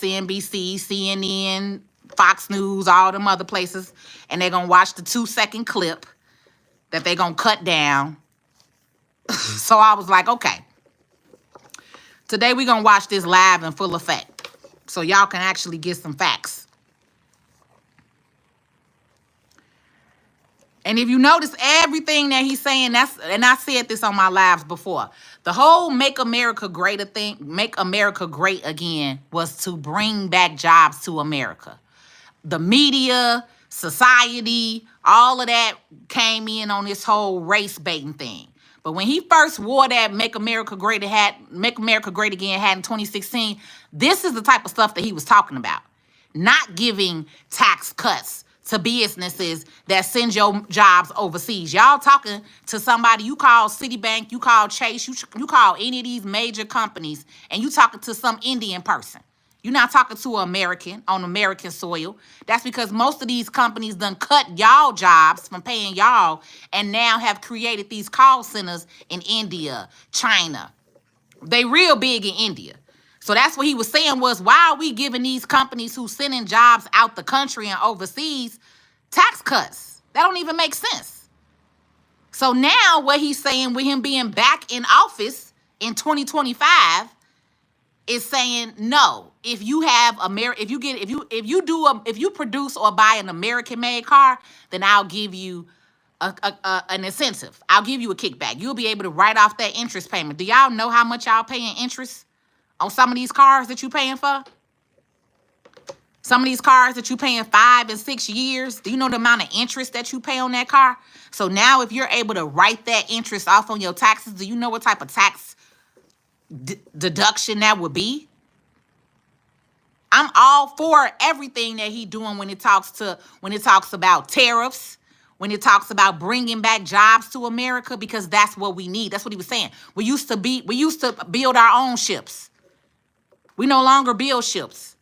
CNBC, CNN, Fox News, all them other places, and they're going to watch the 2-second clip that they're going to cut down. So I was like, okay, today we're going to watch this live in full effect so y'all can actually get some facts. And if you notice everything that he's saying, and I said this on my lives before, the whole Make America Great Again was to bring back jobs to America. The media, society, all of that came in on this whole race baiting thing. But when he first wore that Make America Great Again hat in 2016, this is the type of stuff that he was talking about. Not giving tax cuts to businesses that send your jobs overseas. Y'all talking to somebody, you call Citibank, you call Chase, you call any of these major companies, and you talking to some Indian person. You're not talking to an American on American soil. That's because most of these companies done cut y'all jobs from paying y'all and now have created these call centers in India, China. They real big in India. So that's what he was saying was, why are we giving these companies who sending jobs out the country and overseas tax cuts? That don't even make sense. So now what he's saying with him being back in office in 2025 is saying, no, if you have if you produce or buy an American-made car, then I'll give you an incentive. I'll give you a kickback. You'll be able to write off that interest payment. Do y'all know how much y'all paying interest on some of these cars that you paying for? Some of these cars that you paying 5 and 6 years, do you know the amount of interest that you pay on that car? So now if you're able to write that interest off on your taxes, do you know what type of tax deduction that would be? I'm all for everything that he doing when it talks about tariffs, when it talks about bringing back jobs to America, because that's what we need. That's what he was saying. We used to build our own ships. We no longer build ships.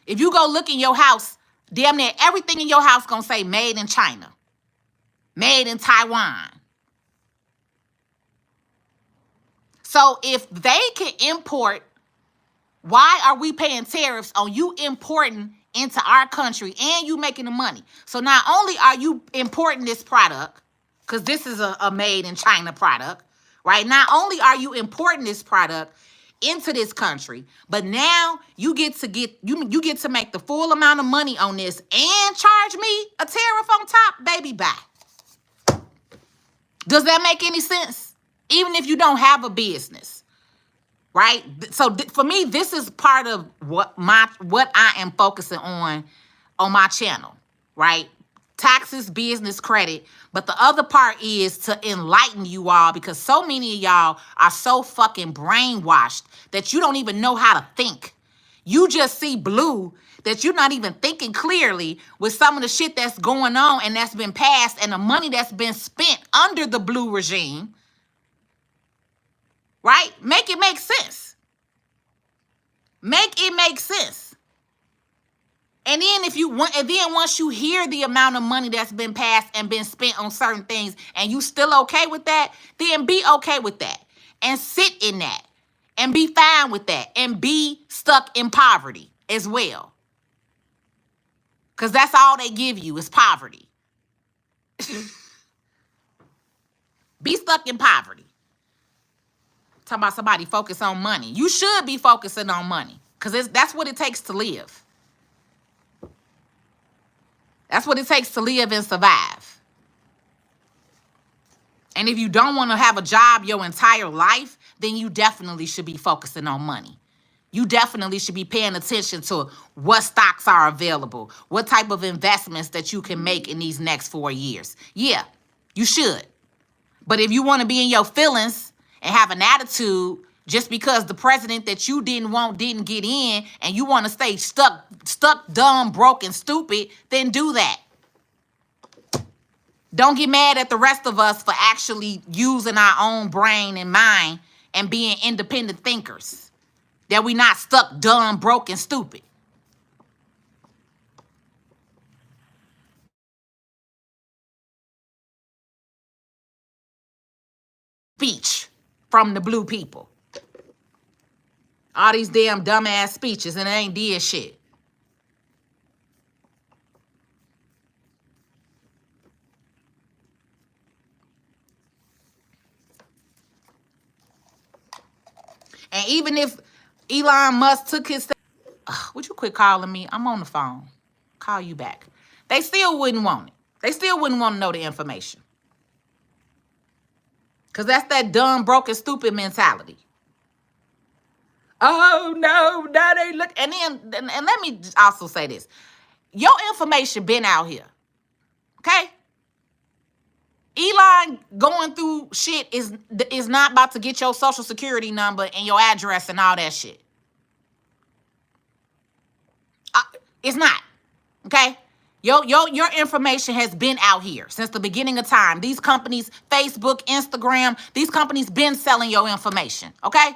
If you go look in your house, damn near everything in your house gonna say made in China, made in Taiwan. So if they can import, why are we paying tariffs on you importing into our country and you making the money? So not only are you importing this product, because this is a made in China product, right? Not only are you importing this product into this country, but now you get to make the full amount of money on this and charge me a tariff on top, baby, bye. Does that make any sense? Even if you don't have a business, right? So for me, this is part of what I am focusing on my channel, right? Taxes, business, credit. But the other part is to enlighten you all, because so many of y'all are so fucking brainwashed that you don't even know how to think. You just see blue, that you're not even thinking clearly with some of the shit that's going on and that's been passed and the money that's been spent under the blue regime, right? Make it make sense. Make it make sense. And then once you hear the amount of money that's been passed and been spent on certain things and you still okay with that, then be okay with that and sit in that and be fine with that and be stuck in poverty as well. Because that's all they give you is poverty. Be stuck in poverty. Talking about somebody focus on money. You should be focusing on money, because that's what it takes to live. That's what it takes to live and survive. And if you don't want to have a job your entire life, then you definitely should be focusing on money. You definitely should be paying attention to what stocks are available, what type of investments that you can make in these next 4 years. Yeah, you should. But if you want to be in your feelings and have an attitude just because the president that you didn't want didn't get in, and you want to stay stuck, dumb, broke, and stupid, then do that. Don't get mad at the rest of us for actually using our own brain and mind and being independent thinkers. That we not stuck, dumb, broke, and stupid. Speech from the blue people. All these damn dumbass speeches and it ain't did shit. And even if Elon Musk took his... would you quit calling me? I'm on the phone. Call you back. They still wouldn't want it. They still wouldn't want to know the information. Because that's that dumb, broken, stupid mentality. Oh, no, now they look... And let me also say this. Your information been out here. Okay? Elon going through shit is not about to get your social security number and your address and all that shit. It's not. Okay? Your information has been out here since the beginning of time. These companies, Facebook, Instagram, these companies been selling your information. Okay?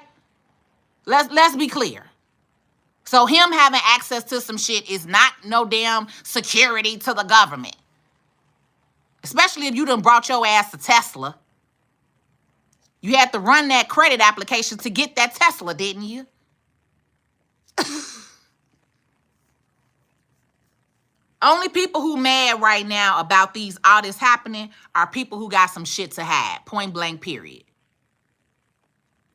Let's be clear. So him having access to some shit is not no damn security to the government. Especially if you done brought your ass to Tesla. You had to run that credit application to get that Tesla, didn't you? Only people who mad right now about all this happening are people who got some shit to hide. Point blank, period.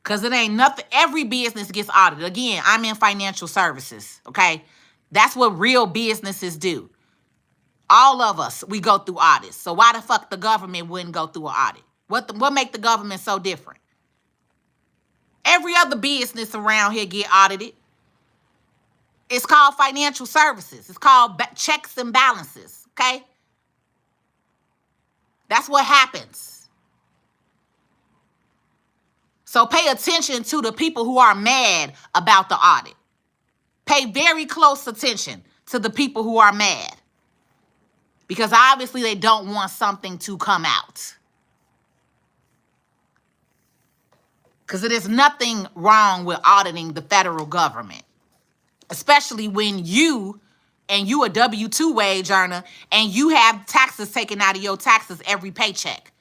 Because it ain't nothing. Every business gets audited. Again, I'm in financial services, okay? That's what real businesses do. All of us, we go through audits. So why the fuck the government wouldn't go through an audit? What make the government so different? Every other business around here get audited. It's called financial services. It's called checks and balances, okay? That's what happens. So pay attention to the people who are mad about the audit. Pay very close attention to the people who are mad. Because obviously they don't want something to come out. Because it is nothing wrong with auditing the federal government. Especially when you a W-2 wage earner and you have taxes taken out of your taxes every paycheck.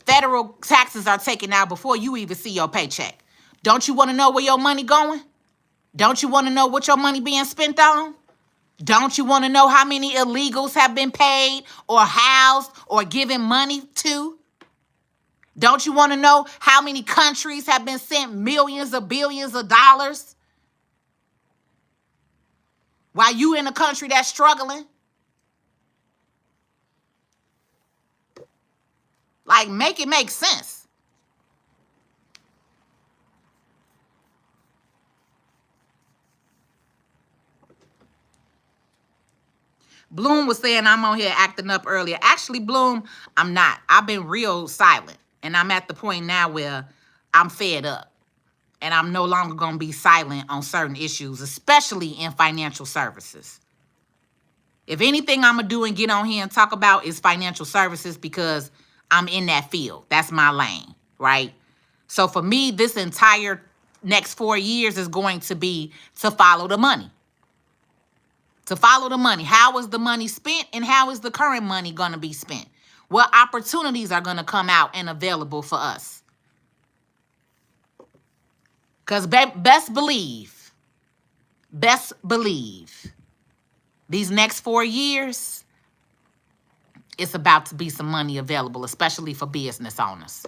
Federal taxes are taken out before you even see your paycheck. Don't you want to know where your money going? Don't you want to know what your money being spent on? Don't you want to know how many illegals have been paid or housed or given money to? Don't you want to know how many countries have been sent millions or billions of dollars? While you in a country that's struggling? Like, make it make sense. Bloom was saying I'm on here acting up earlier. Actually, Bloom, I'm not. I've been real silent. And I'm at the point now where I'm fed up. And I'm no longer going to be silent on certain issues, especially in financial services. If anything I'm going to do and get on here and talk about is financial services because I'm in that field. That's my lane, right? So for me, this entire next 4 years is going to be to follow the money. To follow the money. How is the money spent and how is the current money going to be spent? What opportunities are going to come out and available for us? Because best believe, these next 4 years, it's about to be some money available, especially for business owners.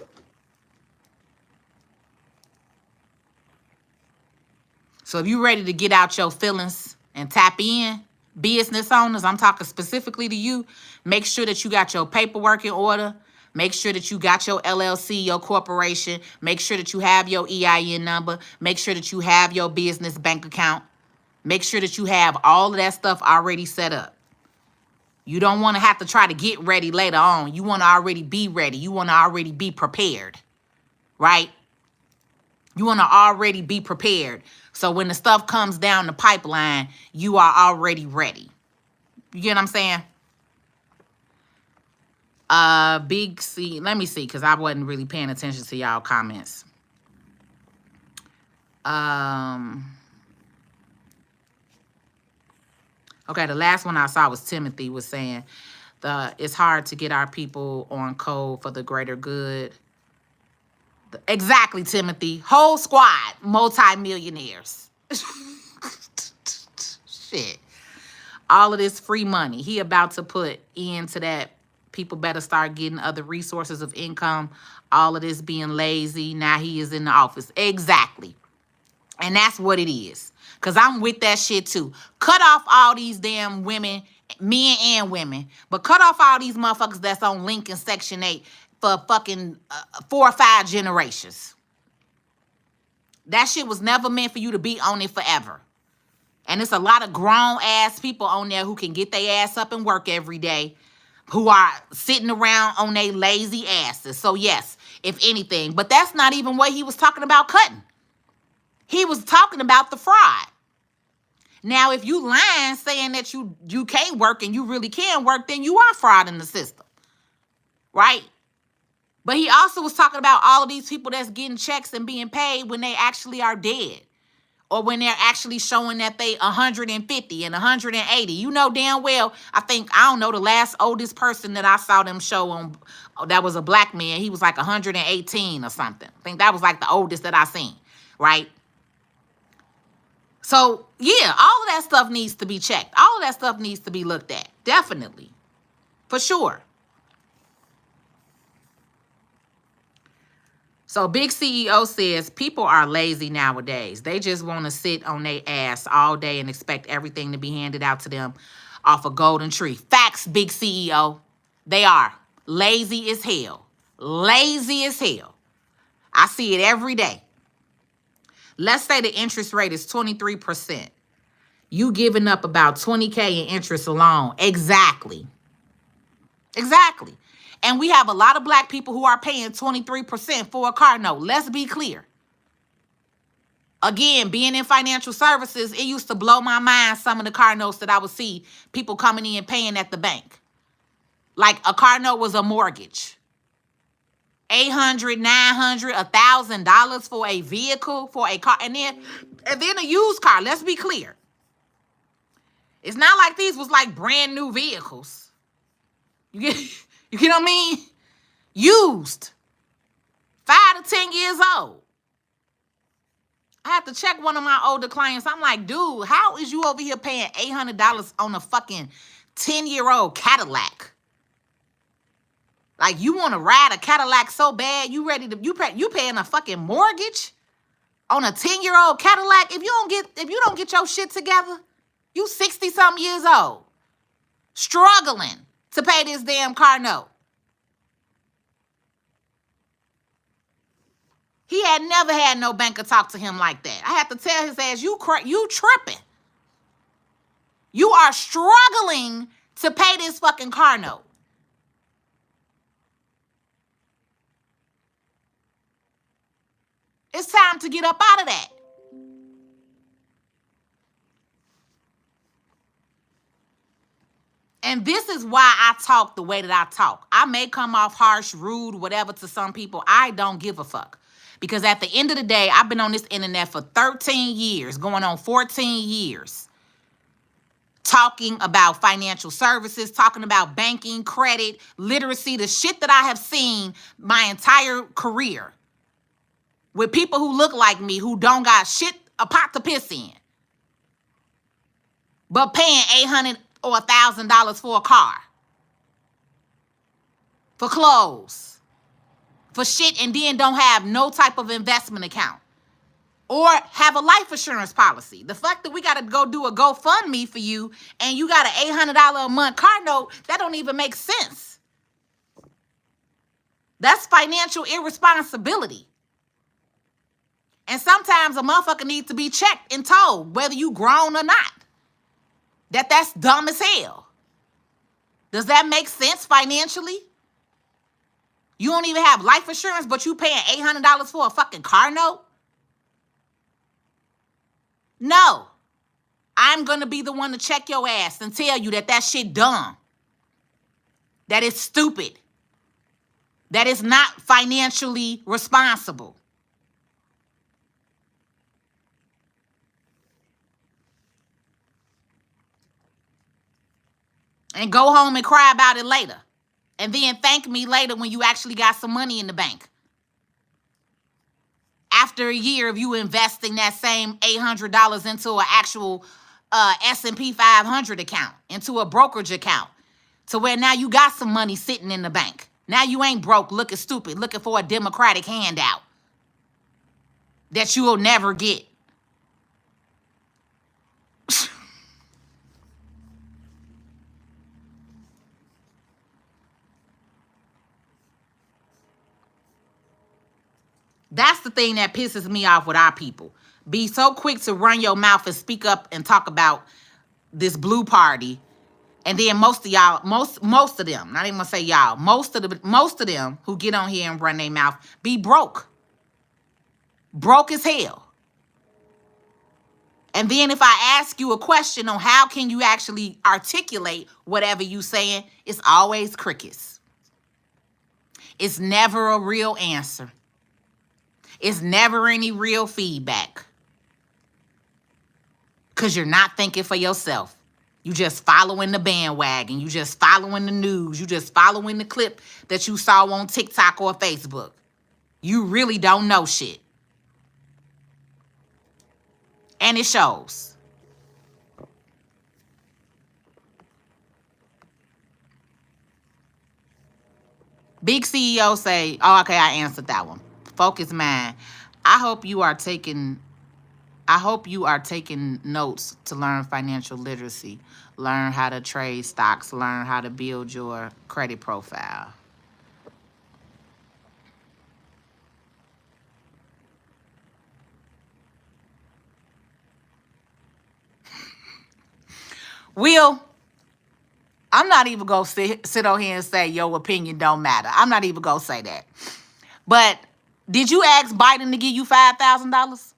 So if you're ready to get out your feelings and tap in, business owners, I'm talking specifically to you, make sure that you got your paperwork in order. Make sure that you got your LLC, your corporation. Make sure that you have your EIN number. Make sure that you have your business bank account. Make sure that you have all of that stuff already set up. You don't want to have to try to get ready later on. You want to already be ready. You want to already be prepared, right? You want to already be prepared. So when the stuff comes down the pipeline, you are already ready. You get what I'm saying? Big C, let me see, because I wasn't really paying attention to y'all comments. Okay, the last one I saw was Timothy was saying, it's hard to get our people on code for the greater good. Exactly, Timothy. Whole squad, multi-millionaires. Shit. All of this free money. He about to put into that. People better start getting other resources of income. All of this being lazy. Now he is in the office. Exactly. And that's what it is. Because I'm with that shit too. Cut off all these damn women, men and women. But cut off all these motherfuckers that's on Lincoln Section 8 for fucking 4 or 5 generations. That shit was never meant for you to be on it forever. And it's a lot of grown ass people on there who can get their ass up and work every day, who are sitting around on their lazy asses. So yes, if anything. But that's not even what he was talking about cutting. He was talking about the fraud. Now, if you lying saying that you can't work and you really can work, then you are frauding the system. Right? But he also was talking about all of these people that's getting checks and being paid when they actually are dead. Or when they're actually showing that they 150 and 180. You know damn well, I don't know, the last oldest person that I saw them show on, that was a black man. He was like 118 or something. I think that was like the oldest that I seen, right? So, yeah, all of that stuff needs to be checked. All of that stuff needs to be looked at. Definitely. For sure. So Big CEO says people are lazy nowadays. They just want to sit on their ass all day and expect everything to be handed out to them off a golden tree. Facts, Big CEO. They are lazy as hell. Lazy as hell. I see it every day. Let's say the interest rate is 23%. You giving up about $20K in interest alone. Exactly. Exactly. And we have a lot of black people who are paying 23% for a car note. Let's be clear. Again, being in financial services, it used to blow my mind some of the car notes that I would see people coming in paying at the bank. Like a car note was a mortgage. $800, $900, $1,000 for a vehicle, for a car. And then a used car. Let's be clear. It's not like these was like brand new vehicles. You get what I mean? Used. 5 to 10 years old. I have to check one of my older clients. I'm like, dude, how is you over here paying $800 on a fucking 10-year-old Cadillac? Like, you want to ride a Cadillac so bad, you paying a fucking mortgage on a 10-year-old Cadillac? If you don't get your shit together, you 60-something years old, struggling to pay this damn car note. He had never had no banker talk to him like that. I had to tell his ass, you tripping. You are struggling to pay this fucking car note. It's time to get up out of that. And this is why I talk the way that I talk. I may come off harsh, rude, whatever to some people. I don't give a fuck. Because at the end of the day, I've been on this internet for 13 years, going on 14 years, talking about financial services, talking about banking, credit, literacy, the shit that I have seen my entire career with people who look like me, who don't got shit, a pot to piss in, but paying $800 or $1,000 for a car, for clothes, for shit, and then don't have no type of investment account or have a life insurance policy. The fact that we got to go do a GoFundMe for you and you got an $800 a month car note, that don't even make sense. That's financial irresponsibility. And sometimes a motherfucker needs to be checked and told whether you grown or not. That's dumb as hell. Does that make sense financially? You don't even have life insurance, but you paying $800 for a fucking car note? No. I'm going to be the one to check your ass and tell you that shit dumb. That it's stupid. That it's not financially responsible. And go home and cry about it later. And then thank me later when you actually got some money in the bank. after a year of you investing that same $800 into an actual S&P 500 account, into a brokerage account, to where now you got some money sitting in the bank. Now you ain't broke, looking stupid, looking for a Democratic handout that you will never get. That's the thing that pisses me off with our people. Be so quick to run your mouth and speak up and talk about this blue party. And then most of y'all, most of them, not even gonna say y'all, most of them who get on here and run their mouth be broke. Broke as hell. And then if I ask you a question on how can you actually articulate whatever you saying, it's always crickets. It's never a real answer. It's never any real feedback. Because you're not thinking for yourself. You just following the bandwagon. You just following the news. You just following the clip that you saw on TikTok or Facebook. You really don't know shit. And it shows. Big CEO say, oh, okay, I answered that one. Focus mind. I hope you are taking notes to learn financial literacy, learn how to trade stocks, learn how to build your credit profile. Will, I'm not even going to sit on here and say your opinion don't matter. I'm not even going to say that. But did you ask Biden to give you $5,000?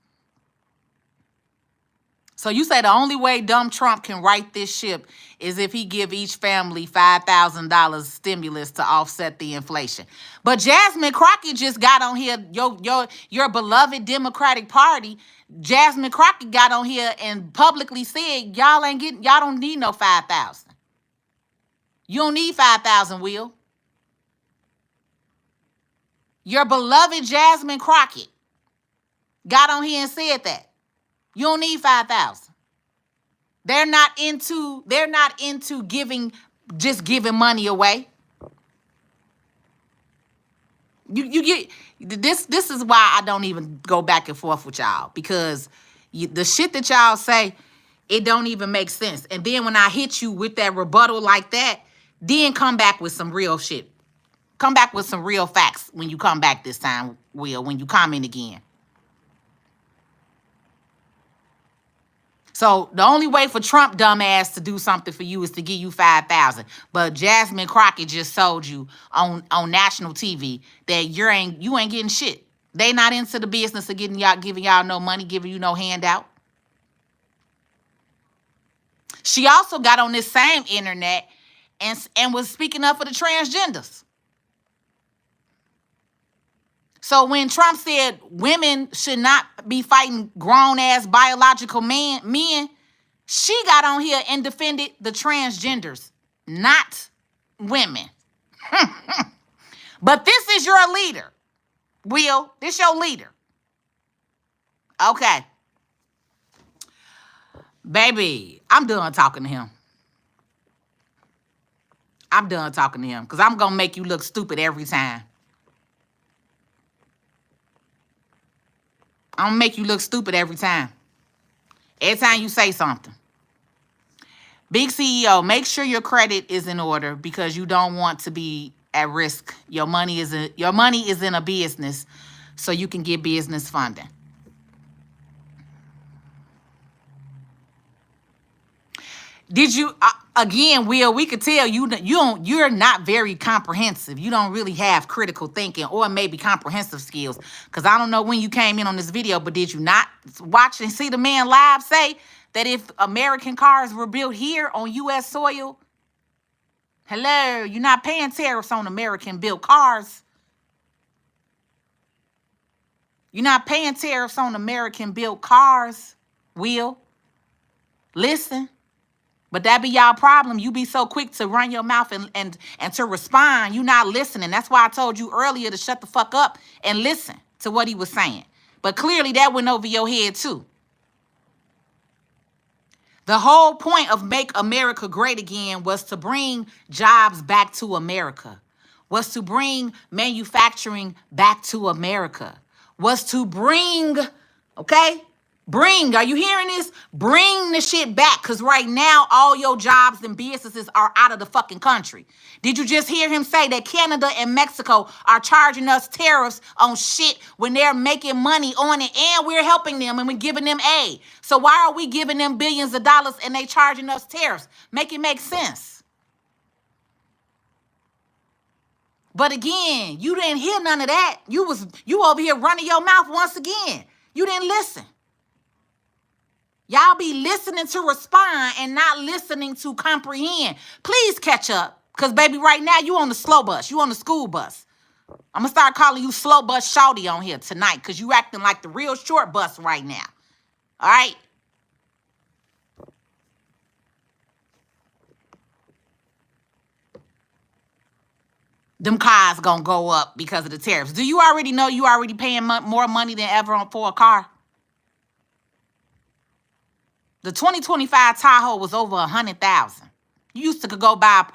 So you say the only way dumb Trump can right this ship is if he give each family $5,000 stimulus to offset the inflation. But Jasmine Crockett just got on here, your beloved Democratic Party. Jasmine Crockett got on here and publicly said, y'all don't need no 5,000. You don't need 5,000, Will. Your beloved Jasmine Crockett got on here and said that. You don't need 5,000. They're not into just giving money away. You get this is why I don't even go back and forth with y'all, because the shit that y'all say, it don't even make sense. And then when I hit you with that rebuttal like that, then come back with some real shit. Come back with some real facts when you come back this time, Will, when you comment again. So the only way for Trump dumbass to do something for you is to give you 5,000. But Jasmine Crockett just told you on national TV that you ain't getting shit. They not into the business of giving y'all no money, giving you no handout. She also got on this same internet and was speaking up for the transgenders. So when Trump said women should not be fighting grown-ass biological men, she got on here and defended the transgenders, not women. But this is your leader, Will. This your leader. Okay. Baby, I'm done talking to him. I'm done talking to him because I'm going to make you look stupid every time. I'm going to make you look stupid every time. Every time you say something. Big CEO, make sure your credit is in order because you don't want to be at risk. Your money is in a business so you can get business funding. Did you again, Will? We could tell you're not very comprehensive. You don't really have critical thinking or maybe comprehensive skills. Because I don't know when you came in on this video, but did you not watch and see the man live say that if American cars were built here on U.S. soil, hello, you're not paying tariffs on American-built cars. You're not paying tariffs on American-built cars, Will. Listen. But that be y'all problem. You be so quick to run your mouth and to respond. You not listening. That's why I told you earlier to shut the fuck up and listen to what he was saying. But clearly that went over your head too. The whole point of Make America Great Again was to bring jobs back to America, was to bring manufacturing back to America, was to bring, okay? Bring, are you hearing this? Bring the shit back, because right now all your jobs and businesses are out of the fucking country. Did you just hear him say that Canada and Mexico are charging us tariffs on shit when they're making money on it, and we're helping them and we're giving them aid? So why are we giving them billions of dollars and they charging us tariffs? Make it make sense. But again, you didn't hear none of that. You over here running your mouth once again. You didn't listen. Y'all be listening to respond and not listening to comprehend. Please catch up. Because, baby, right now you on the slow bus. You on the school bus. I'm going to start calling you slow bus shawty on here tonight because you acting like the real short bus right now. All right? Them cars going to go up because of the tariffs. Do you already know you already paying more money than ever for a car? The 2025 Tahoe was over $100,000. You used to go buy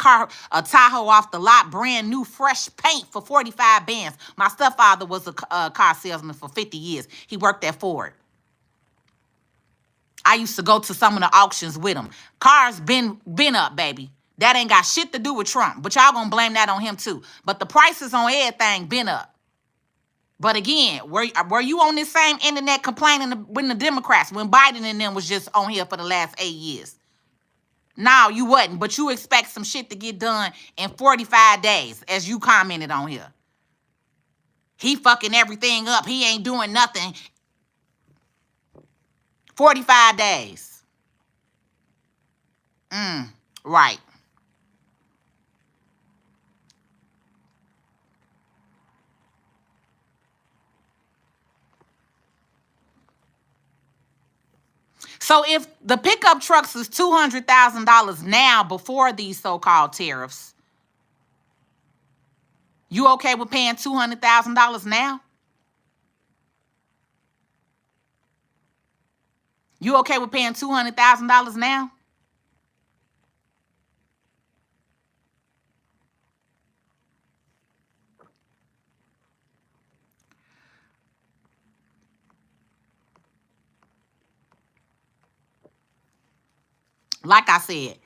a Tahoe off the lot, brand new, fresh paint for 45 bands. My stepfather was a car salesman for 50 years. He worked at Ford. I used to go to some of the auctions with him. Cars been up, baby. That ain't got shit to do with Trump, but y'all gonna blame that on him too. But the prices on everything been up. But again, were you on this same internet complaining when the Democrats, when Biden and them was just on here for the last 8 years? No, you wasn't. But you expect some shit to get done in 45 days, as you commented on here. He fucking everything up. He ain't doing nothing. 45 days. Right. So if the pickup trucks is $200,000 now before these so-called tariffs, you okay with paying $200,000 now? You okay with paying $200,000 now? Like I said,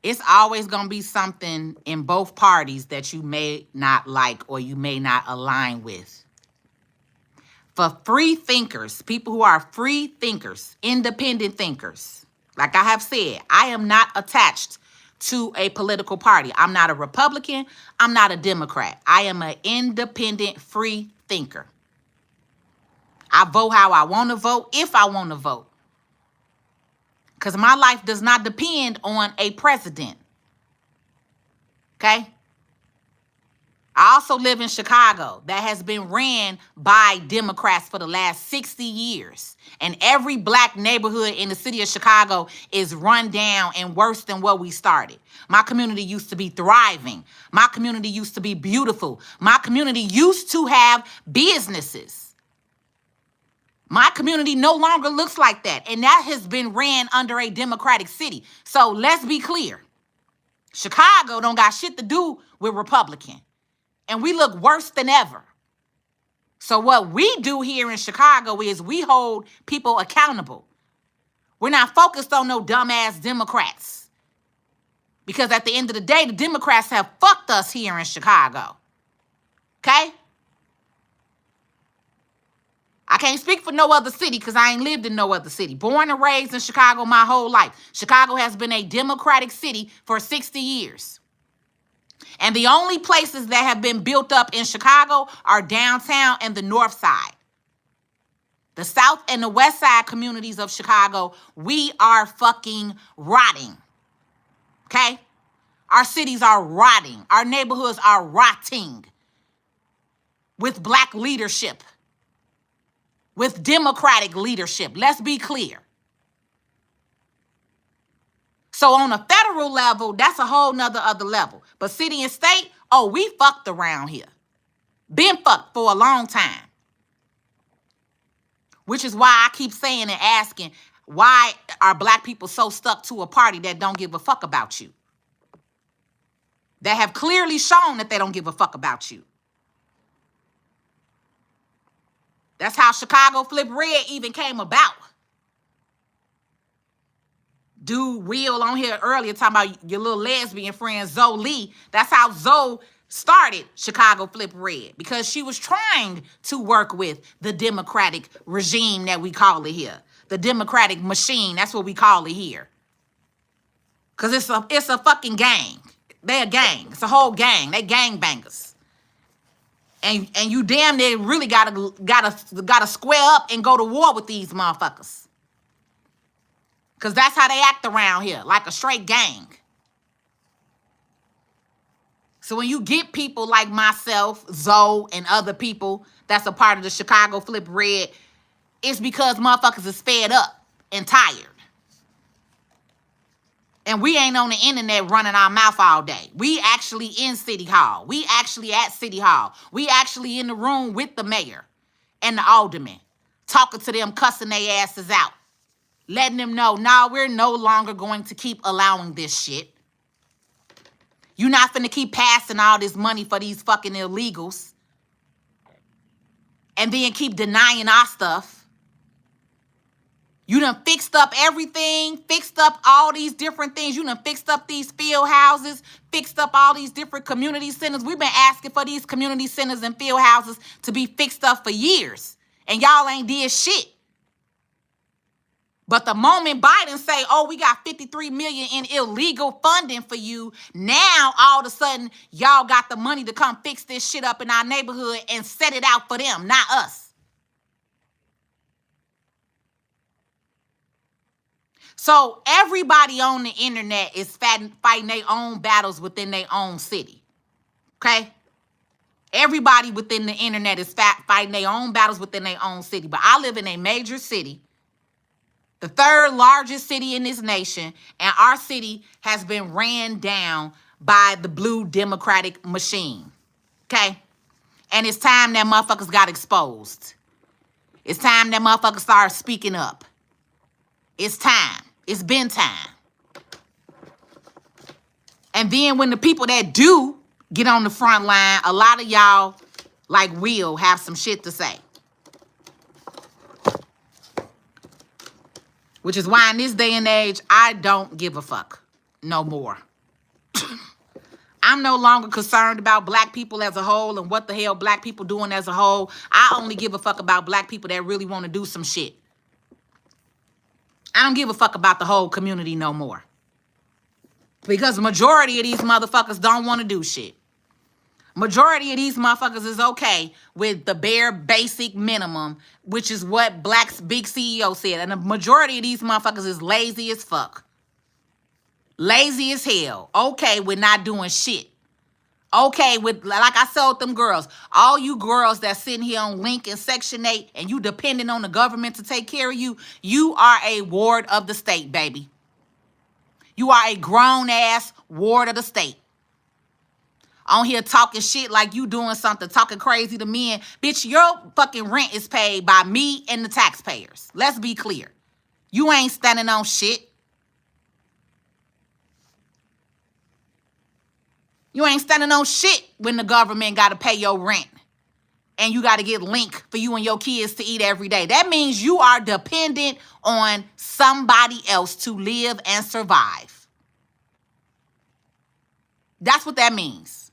it's always going to be something in both parties that you may not like or you may not align with. For free thinkers, people who are free thinkers, independent thinkers, like I have said, I am not attached to a political party. I'm not a Republican. I'm not a Democrat. I am an independent free thinker. I vote how I want to vote, if I want to vote. Because my life does not depend on a president. Okay? I also live in Chicago that has been ran by Democrats for the last 60 years. And every black neighborhood in the city of Chicago is run down and worse than what we started. My community used to be thriving. My community used to be beautiful. My community used to have businesses. My community no longer looks like that. And that has been ran under a Democratic city. So let's be clear. Chicago don't got shit to do with Republican. And we look worse than ever. So what we do here in Chicago is we hold people accountable. We're not focused on no dumbass Democrats. Because at the end of the day, the Democrats have fucked us here in Chicago. Okay? I can't speak for no other city because I ain't lived in no other city. Born and raised in Chicago my whole life. Chicago has been a Democratic city for 60 years. And the only places that have been built up in Chicago are downtown and the north side. The south and the west side communities of Chicago, we are fucking rotting. Okay? Our cities are rotting. Our neighborhoods are rotting with black leadership, with Democratic leadership. Let's be clear. So on a federal level, that's a whole nother other level. But city and state, oh, we fucked around here. Been fucked for a long time. which is why I keep saying and asking, why are black people so stuck to a party that don't give a fuck about you? That have clearly shown that they don't give a fuck about you. That's how Chicago Flip Red even came about. Dude, Will on here earlier talking about your little lesbian friend, Zoe Lee. That's how Zoe started Chicago Flip Red, because she was trying to work with the Democratic regime that we call it here. The Democratic machine, that's what we call it here. Because it's a fucking gang. They're a gang. It's a whole gang. They gangbangers. And you damn near really gotta square up and go to war with these motherfuckers. Because that's how they act around here, like a straight gang. So when you get people like myself, Zoe, and other people that's a part of the Chicago Flip Red, it's because motherfuckers is fed up and tired. And we ain't on the internet running our mouth all day. We actually in City Hall. We actually at City Hall. We actually in the room with the mayor and the aldermen, talking to them, cussing their asses out, letting them know, nah, we're no longer going to keep allowing this shit. You're not finna keep passing all this money for these fucking illegals and then keep denying our stuff. You done fixed up everything, fixed up all these different things. You done fixed up these field houses, fixed up all these different community centers. We've been asking for these community centers and field houses to be fixed up for years, and y'all ain't did shit. But the moment Biden say, oh, we got $53 million in illegal funding for you, now all of a sudden y'all got the money to come fix this shit up in our neighborhood and set it out for them, not us. So everybody on the internet is fighting their own battles within their own city, okay? Everybody within the internet is fighting their own battles within their own city. But I live in a major city, the third largest city in this nation, and our city has been ran down by the blue Democratic machine, okay? And it's time that motherfuckers got exposed. It's time that motherfuckers started speaking up. It's time. It's been time. And then when the people that do get on the front line, a lot of y'all, like Will, have some shit to say. Which is why in this day and age, I don't give a fuck no more. I'm no longer concerned about black people as a whole and what the hell black people doing as a whole. I only give a fuck about black people that really want to do some shit. I don't give a fuck about the whole community no more. Because the majority of these motherfuckers don't want to do shit. Majority of these motherfuckers is okay with the bare basic minimum, which is what Black's big CEO said. And the majority of these motherfuckers is lazy as fuck. Lazy as hell. Okay with not doing shit. Okay with, like I told them girls, all you girls that sitting here on Link and Section 8 and you depending on the government to take care of you, you are a ward of the state, baby. You are a grown-ass ward of the state. On here talking shit like you doing something, talking crazy to men. Bitch, your fucking rent is paid by me and the taxpayers. Let's be clear. You ain't standing on shit. You ain't standing on shit when the government got to pay your rent and you got to get Link for you and your kids to eat every day. That means you are dependent on somebody else to live and survive. That's what that means.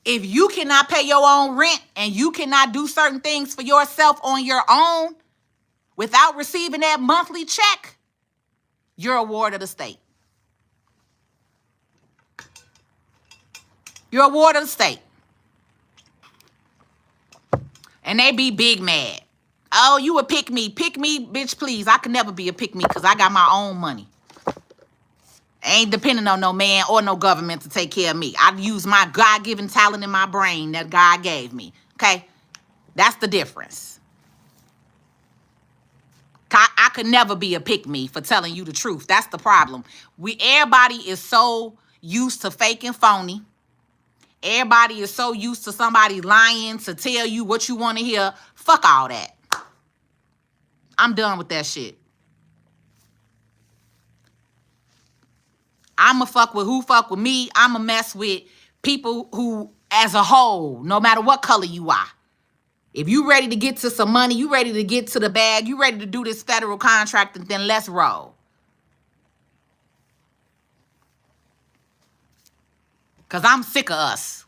If you cannot pay your own rent and you cannot do certain things for yourself on your own without receiving that monthly check, you're a ward of the state. You're a ward of the state. And they be big mad. Oh, you a pick me. Pick me, bitch, please. I can never be a pick me because I got my own money. I ain't depending on no man or no government to take care of me. I use my God-given talent in my brain that God gave me. Okay? That's the difference. I could never be a pick me for telling you the truth. That's the problem. Everybody is so used to fake and phony. Everybody is so used to somebody lying to tell you what you want to hear. Fuck all that. I'm done with that shit. I'ma fuck with me. I'ma mess with people who, as a whole, no matter what color you are. If you ready to get to some money, you ready to get to the bag, you ready to do this federal contract, then let's roll. Because I'm sick of us.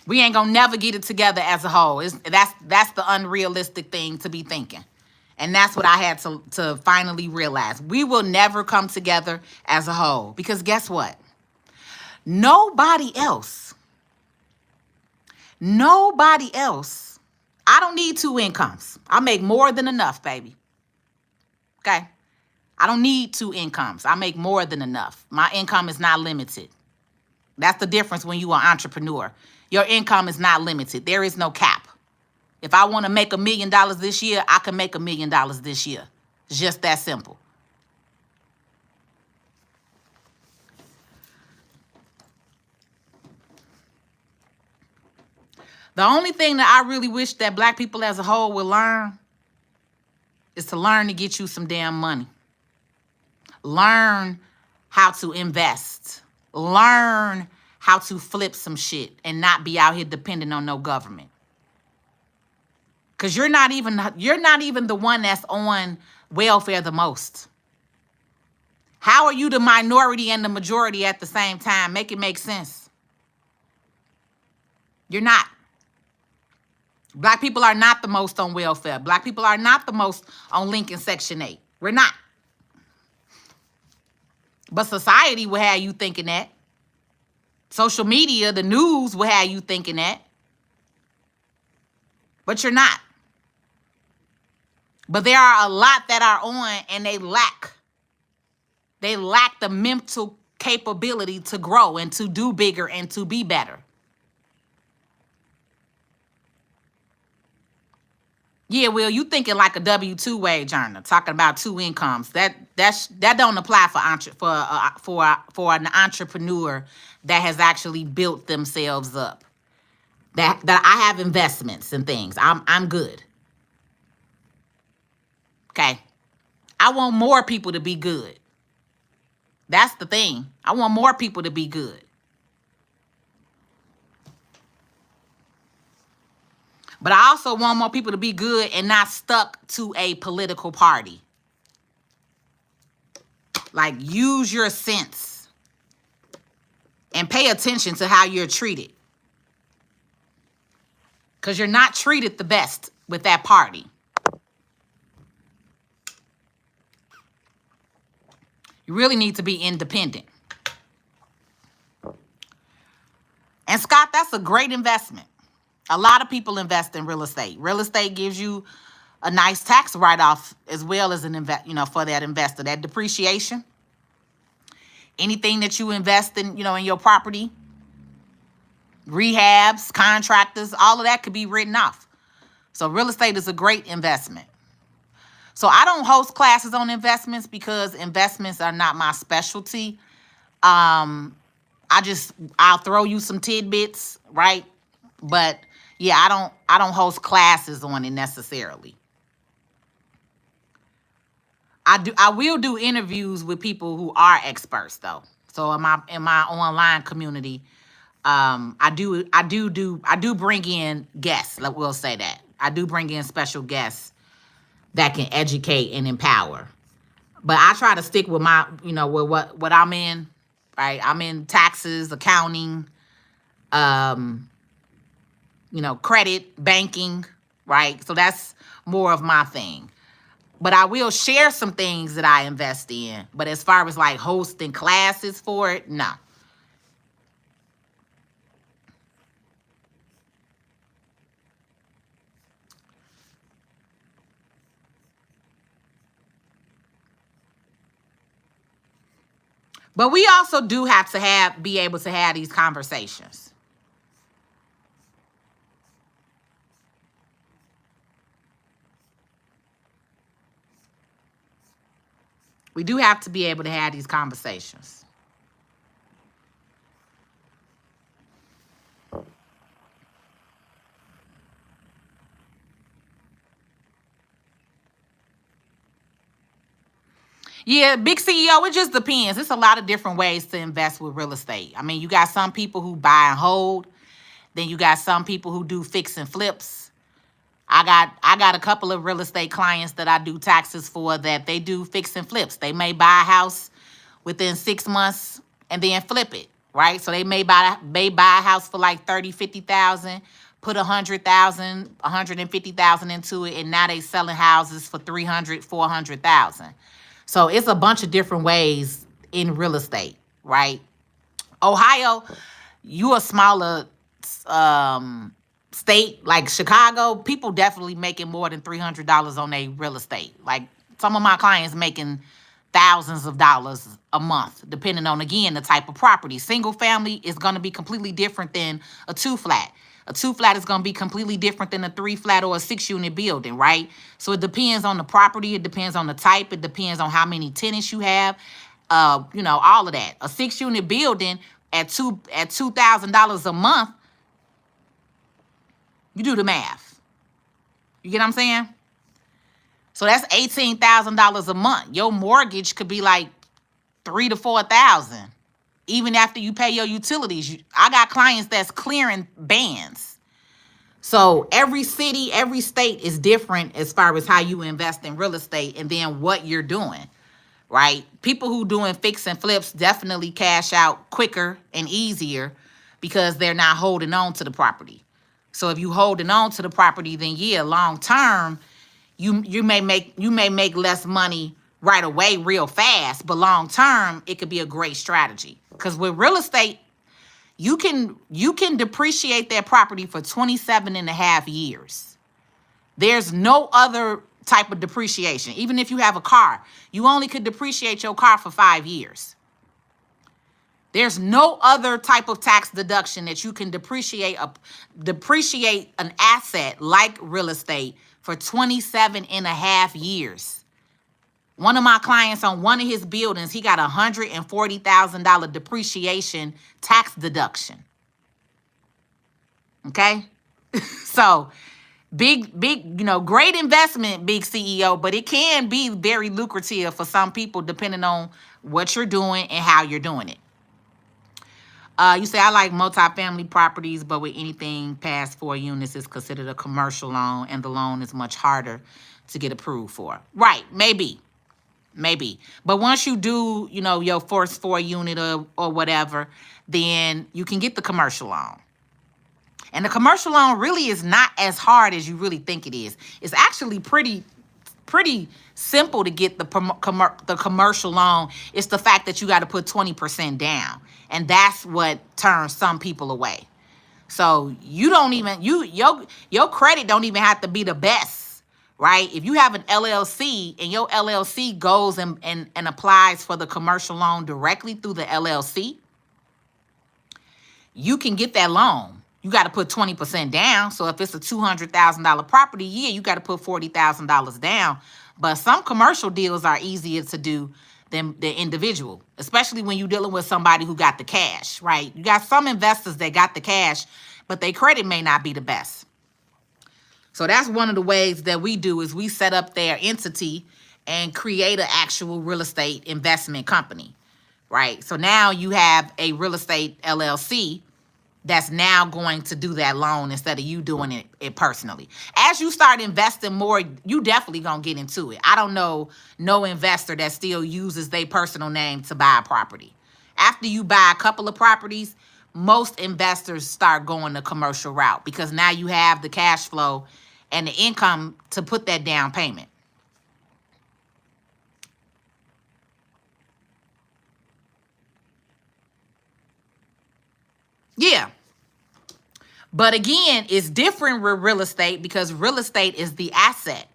We ain't gonna never get it together as a whole. That's the unrealistic thing to be thinking. And that's what I had to finally realize. We will never come together as a whole. Because guess what? Nobody else. I don't need 2 incomes. I make more than enough, baby. Okay? I don't need 2 incomes. I make more than enough. My income is not limited. That's the difference when you are an entrepreneur. Your income is not limited. There is no cap. If I want to make $1 million this year, I can make $1 million this year. It's just that simple. The only thing that I really wish that black people as a whole would learn is to learn to get you some damn money. Learn how to invest. Learn how to flip some shit and not be out here depending on no government. Because you're not even the one that's on welfare the most. How are you the minority and the majority at the same time? Make it make sense. You're not. Black people are not the most on welfare. Black people are not the most on Lincoln Section 8. We're not. But society will have you thinking that. Social media, the news will have you thinking that. But you're not. But there are a lot that are on and they lack the mental capability to grow and to do bigger and to be better. Yeah, Will, you thinking like a W-2 wage earner, talking about 2 incomes. That don't apply for an entrepreneur that has actually built themselves up. That I have investments and things. I'm good. Okay. I want more people to be good. That's the thing. I want more people to be good. But I also want more people to be good and not stuck to a political party. Like, use your sense and pay attention to how you're treated. Because you're not treated the best with that party. You really need to be independent. And Scott, that's a great investment. A lot of people invest in real estate. Real estate gives you a nice tax write-off as well as for that investor, that depreciation. Anything that you invest in, in your property, rehabs, contractors, all of that could be written off. So real estate is a great investment. So I don't host classes on investments because investments are not my specialty. I'll throw you some tidbits, right? But yeah, I don't host classes on it necessarily. I will do interviews with people who are experts though. So in my online community, I do bring in guests. We'll say that. I do bring in special guests that can educate and empower. But I try to stick with my, with what I'm in, right? I'm in taxes, accounting, credit, banking, right? So that's more of my thing. But I will share some things that I invest in. But as far as like hosting classes for it, no. But we also do have to be able to have these conversations. We do have to be able to have these conversations. Yeah, big CEO, it just depends. It's a lot of different ways to invest with real estate. I mean, you got some people who buy and hold. Then you got some people who do fix and flips. I got a couple of real estate clients that I do taxes for that they do fix and flips. They may buy a house within 6 months and then flip it, right? So they may buy a house for like 30, 50,000, put 100,000, 150,000 into it, and now they selling houses for 300, 400,000. So it's a bunch of different ways in real estate, right? Ohio, you a smaller state like Chicago, people definitely making more than $300 on their real estate. Like some of my clients making thousands of dollars a month, depending on, again, the type of property. Single family is going to be completely different than a two flat. A two flat is going to be completely different than a three flat or a 6-unit building, right? So it depends on the property. It depends on the type. It depends on how many tenants you have. All of that. A 6-unit building at $2,000 a month, you do the math. You get what I'm saying? So that's $18,000 a month. Your mortgage could be like $3,000 to $4,000, even after you pay your utilities. I got clients that's clearing bands. So every city, every state is different as far as how you invest in real estate and then what you're doing, right? People who doing fix and flips definitely cash out quicker and easier because they're not holding on to the property. So if you holding on to the property, then yeah, long term, you may make less money right away real fast, but long term, it could be a great strategy. Because with real estate, you can depreciate that property for 27 and a half years. There's no other type of depreciation. Even if you have a car, you only could depreciate your car for 5 years. There's no other type of tax deduction that you can depreciate an asset like real estate for 27 and a half years. One of my clients on one of his buildings, he got $140,000 depreciation tax deduction. Okay? So big, great investment, big CEO, but it can be very lucrative for some people depending on what you're doing and how you're doing it. You say, I like multifamily properties, but with anything past 4 units is considered a commercial loan, and the loan is much harder to get approved for. Right, maybe. But once you do, your first 4 unit or whatever, then you can get the commercial loan. And the commercial loan really is not as hard as you really think it is. It's actually pretty simple to get the commercial loan. It's the fact that you got to put 20% down. And that's what turns some people away. So you don't even, your credit don't even have to be the best, right? If you have an LLC and your LLC goes and applies for the commercial loan directly through the LLC, you can get that loan. You got to put 20% down. So if it's a $200,000 property, yeah, you got to put $40,000 down. But some commercial deals are easier to do than the individual, especially when you're dealing with somebody who got the cash, right? You got some investors that got the cash, but their credit may not be the best. So that's one of the ways that we do is we set up their entity and create an actual real estate investment company, right? So now you have a real estate LLC that's now going to do that loan instead of you doing it personally. As you start investing more, you definitely gonna get into it. I don't know no investor that still uses their personal name to buy a property. After you buy a couple of properties, most investors start going the commercial route because now you have the cash flow and the income to put that down payment. Yeah. But again, it's different with real estate because real estate is the asset.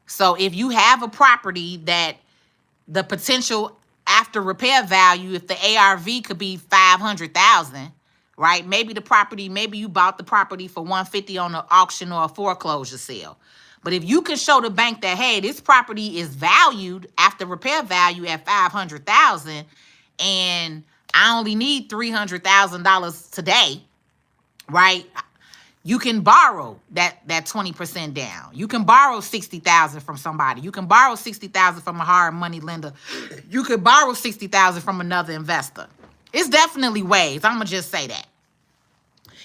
So if you have a property that the potential after repair value, if the ARV could be 500,000, right? Maybe you bought the property for 150 on an auction or a foreclosure sale. But if you can show the bank that, hey, this property is valued after repair value at $500,000, and I only need $300,000 today, right? You can borrow that 20% down. You can borrow $60,000 from somebody. You can borrow $60,000 from a hard money lender. You could borrow $60,000 from another investor. It's definitely ways. I'm gonna just say that.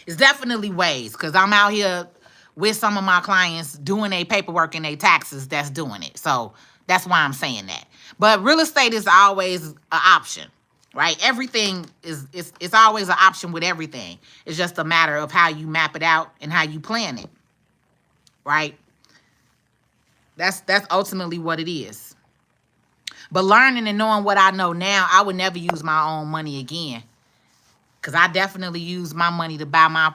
It's definitely ways, because I'm out here with some of my clients doing their paperwork and their taxes that's doing it. So that's why I'm saying that. But real estate is always an option, right? Everything it's always an option with everything. It's just a matter of how you map it out and how you plan it, right? That's ultimately what it is. But learning and knowing what I know now, I would never use my own money again. Because I definitely use my money to buy my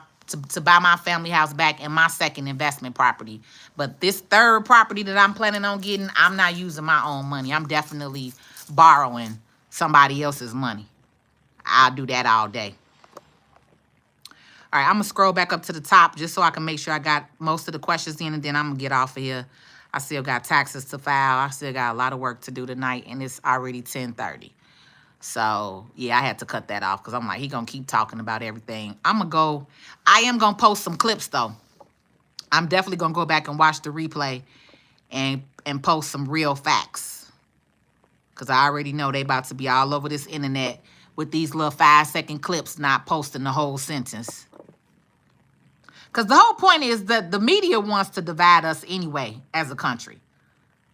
family house back and my second investment property. But this third property that I'm planning on getting, I'm not using my own money. I'm definitely borrowing somebody else's money. I'll do that all day. All right, I'm going to scroll back up to the top just so I can make sure I got most of the questions in, and then I'm going to get off of here. I still got taxes to file. I still got a lot of work to do tonight, and it's already 10:30. So, yeah, I had to cut that off because I'm like, he going to keep talking about everything. I am going to post some clips, though. I'm definitely going to go back and watch the replay and post some real facts. Because I already know they about to be all over this internet with these little 5-second clips, not posting the whole sentence. Because the whole point is that the media wants to divide us anyway as a country.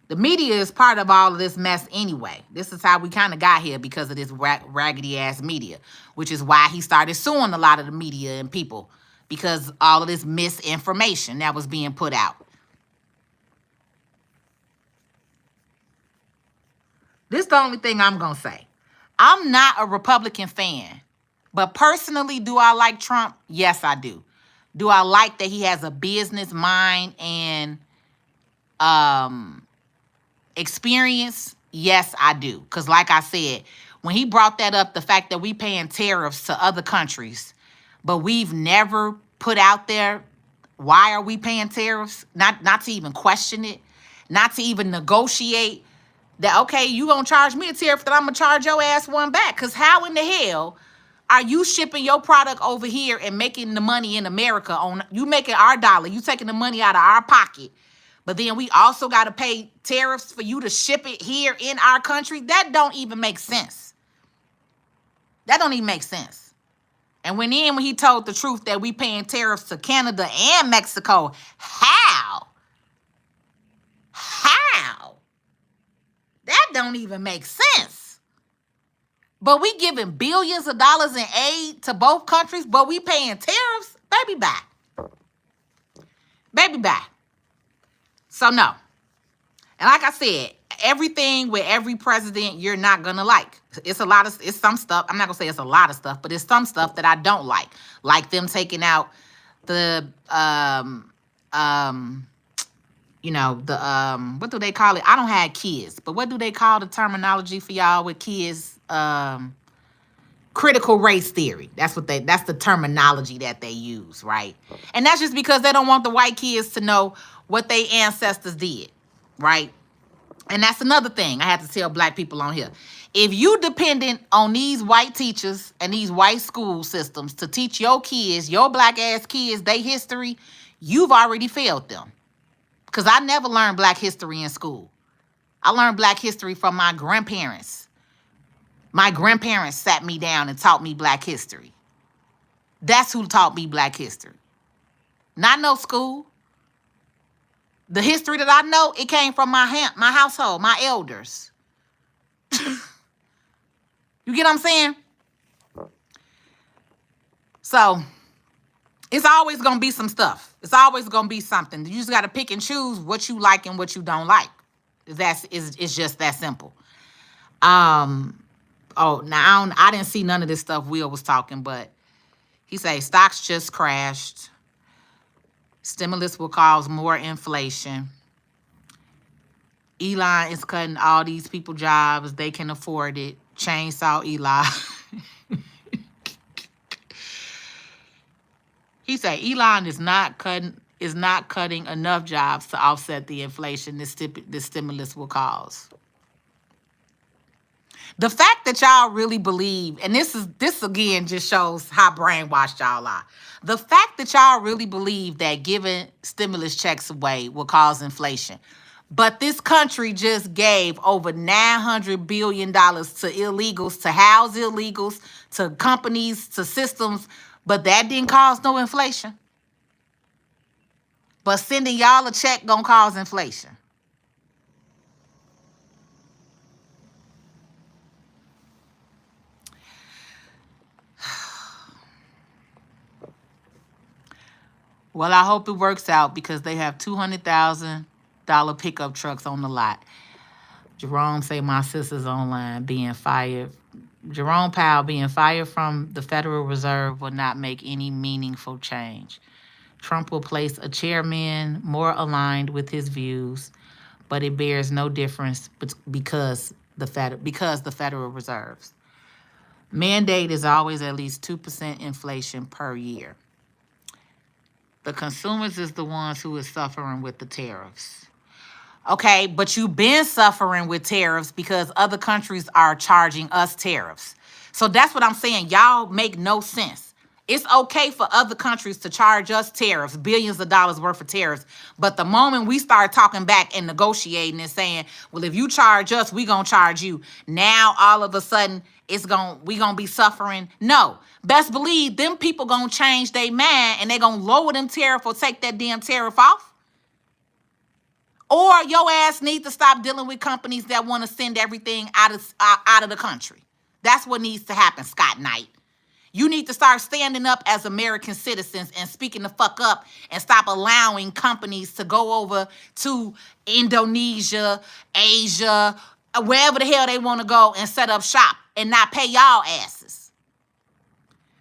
The media is part of all of this mess anyway. This is how we kind of got here, because of this raggedy-ass media, which is why he started suing a lot of the media and people, because all of this misinformation that was being put out. This is the only thing I'm going to say. I'm not a Republican fan, but personally, do I like Trump? Yes, I do. Do I like that he has a business mind and experience? Yes, I do. Because like I said, when he brought that up, the fact that we paying tariffs to other countries, but we've never put out there, why are we paying tariffs? Not to even question it, not to even negotiate that, okay, you gonna charge me a tariff, that I'm gonna charge your ass one back. Because how in the hell are you shipping your product over here and making the money in America on, you making our dollar, you taking the money out of our pocket, but then we also got to pay tariffs for you to ship it here in our country? That don't even make sense. That don't even make sense. And when he told the truth that we paying tariffs to Canada and Mexico, how? That don't even make sense. But we giving billions of dollars in aid to both countries, but we paying tariffs? Baby, bye. Baby, bye. So, no. And like I said, everything with every president you're not going to like. It's some stuff. I'm not going to say it's a lot of stuff, but it's some stuff that I don't like. Like them taking out the, what do they call it? I don't have kids, but what do they call the terminology for y'all with kids? Critical race theory. That's the terminology that they use, right? And that's just because they don't want the white kids to know what their ancestors did, right? And that's another thing I have to tell black people on here. If you dependent on these white teachers and these white school systems to teach your kids, your black ass kids, their history, you've already failed them. Because I never learned black history in school. I learned black history from my grandparents. My grandparents sat me down and taught me black history. That's who taught me black history. Not no school. The history that I know, it came from my household, my elders. You get what I'm saying? So, it's always going to be some stuff. It's always going to be something. You just got to pick and choose what you like and what you don't like. It's just that simple. Oh, now I didn't see none of this stuff Will was talking, but he said stocks just crashed. Stimulus will cause more inflation. Elon is cutting all these people jobs. They can afford it. Chainsaw Elon. He said Elon is not cutting is not cutting enough jobs to offset the inflation this stimulus will cause. The fact that y'all really believe, and this again just shows how brainwashed y'all are. The fact that y'all really believe that giving stimulus checks away will cause inflation. But this country just gave over $900 billion to illegals, to house illegals, to companies, to systems, but that didn't cause no inflation. But sending y'all a check gonna cause inflation. Well, I hope it works out because they have $200,000 pickup trucks on the lot. Jerome say my sister's online being fired. Jerome Powell being fired from the Federal Reserve will not make any meaningful change. Trump will place a chairman more aligned with his views, but it bears no difference because the Federal Reserves. Mandate is always at least 2% inflation per year. The consumers is the ones who is suffering with the tariffs. Okay, but you've been suffering with tariffs because other countries are charging us tariffs. So that's what I'm saying. Y'all make no sense. It's okay for other countries to charge us tariffs, billions of dollars worth of tariffs. But the moment we start talking back and negotiating and saying, well, if you charge us, we gonna charge you. Now all of a sudden we gonna be suffering. No, best believe them people gonna change their mind and they gonna lower them tariff or take that damn tariff off. Or your ass need to stop dealing with companies that want to send everything out of the country. That's what needs to happen, Scott Knight. You need to start standing up as American citizens and speaking the fuck up and stop allowing companies to go over to Indonesia, Asia, wherever the hell they want to go and set up shop and not pay y'all asses.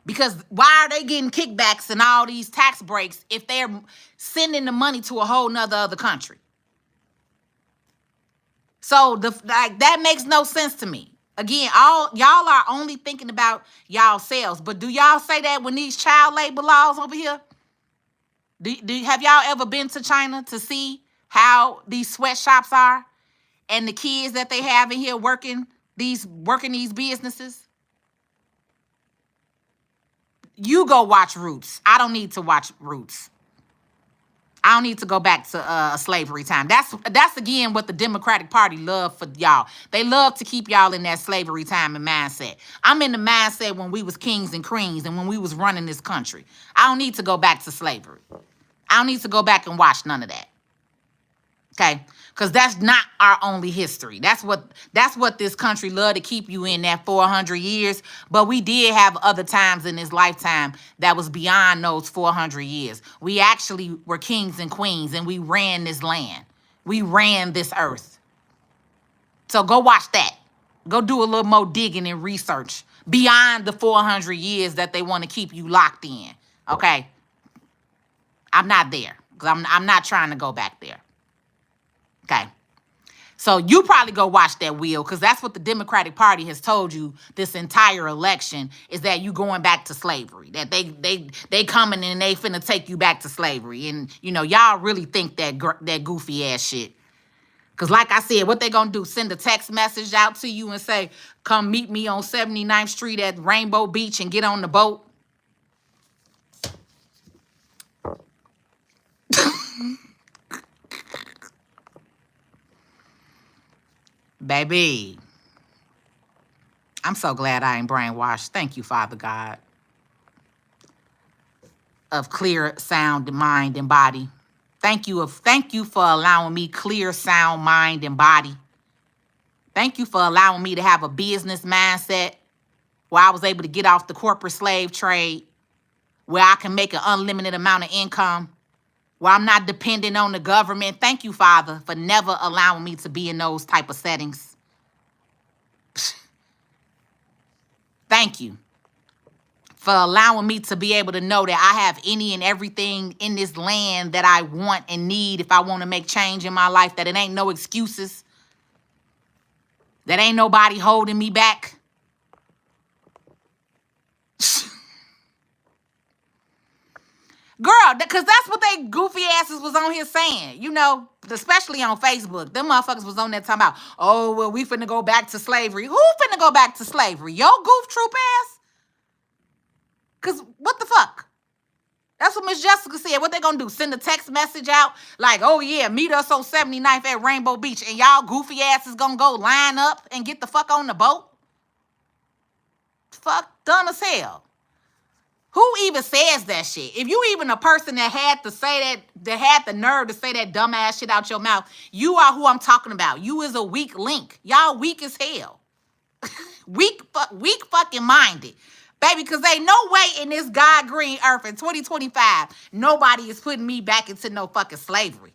Because why are they getting kickbacks and all these tax breaks if they're sending the money to a whole nother other country? So that makes no sense to me. Again, all y'all are only thinking about y'all selves, but do y'all say that when these child labor laws over here? Have y'all ever been to China to see how these sweatshops are and the kids that they have in here working these businesses? You go watch Roots. I don't need to watch Roots. I don't need to go back to slavery time. That's again what the Democratic Party love for y'all. They love to keep y'all in that slavery time and mindset. I'm in the mindset when we was kings and queens and when we was running this country. I don't need to go back to slavery. I don't need to go back and watch none of that. Okay? Because that's not our only history. That's what this country love to keep you in that 400 years. But we did have other times in this lifetime that was beyond those 400 years. We actually were kings and queens and we ran this land. We ran this earth. So go watch that. Go do a little more digging and research beyond the 400 years that they want to keep you locked in. Okay? I'm not there because I'm not trying to go back there. Okay. So you probably go watch that wheel because that's what the Democratic Party has told you this entire election is that you going back to slavery, that they coming and they finna take you back to slavery. And, you know, y'all really think that goofy ass shit. Because like I said, what they going to do, send a text message out to you and say, come meet me on 79th Street at Rainbow Beach and get on the boat? Baby, I'm so glad I ain't brainwashed. Thank you, Father God, of clear, sound, mind, and body. Thank you for allowing me clear, sound, mind, and body. Thank you for allowing me to have a business mindset where I was able to get off the corporate slave trade, where I can make an unlimited amount of income, where I'm not dependent on the government. Thank you, Father, for never allowing me to be in those type of settings. Thank you for allowing me to be able to know that I have any and everything in this land that I want and need if I want to make change in my life, that it ain't no excuses, that ain't nobody holding me back. Girl, because that's what they goofy asses was on here saying. You know, especially on Facebook. Them motherfuckers was on there talking about, oh, well, we finna go back to slavery. Who finna go back to slavery? Yo goof troop ass? Because what the fuck? That's what Miss Jessica said. What they gonna do? Send a text message out like, oh yeah, meet us on 79th at Rainbow Beach, and y'all goofy asses gonna go line up and get the fuck on the boat? Fuck, dumb as hell. Who even says that shit? If you even a person that had to say that had the nerve to say that dumbass shit out your mouth, you are who I'm talking about. You is a weak link. Y'all weak as hell. weak fucking minded. Baby, because ain't no way in this God green earth in 2025, nobody is putting me back into no fucking slavery.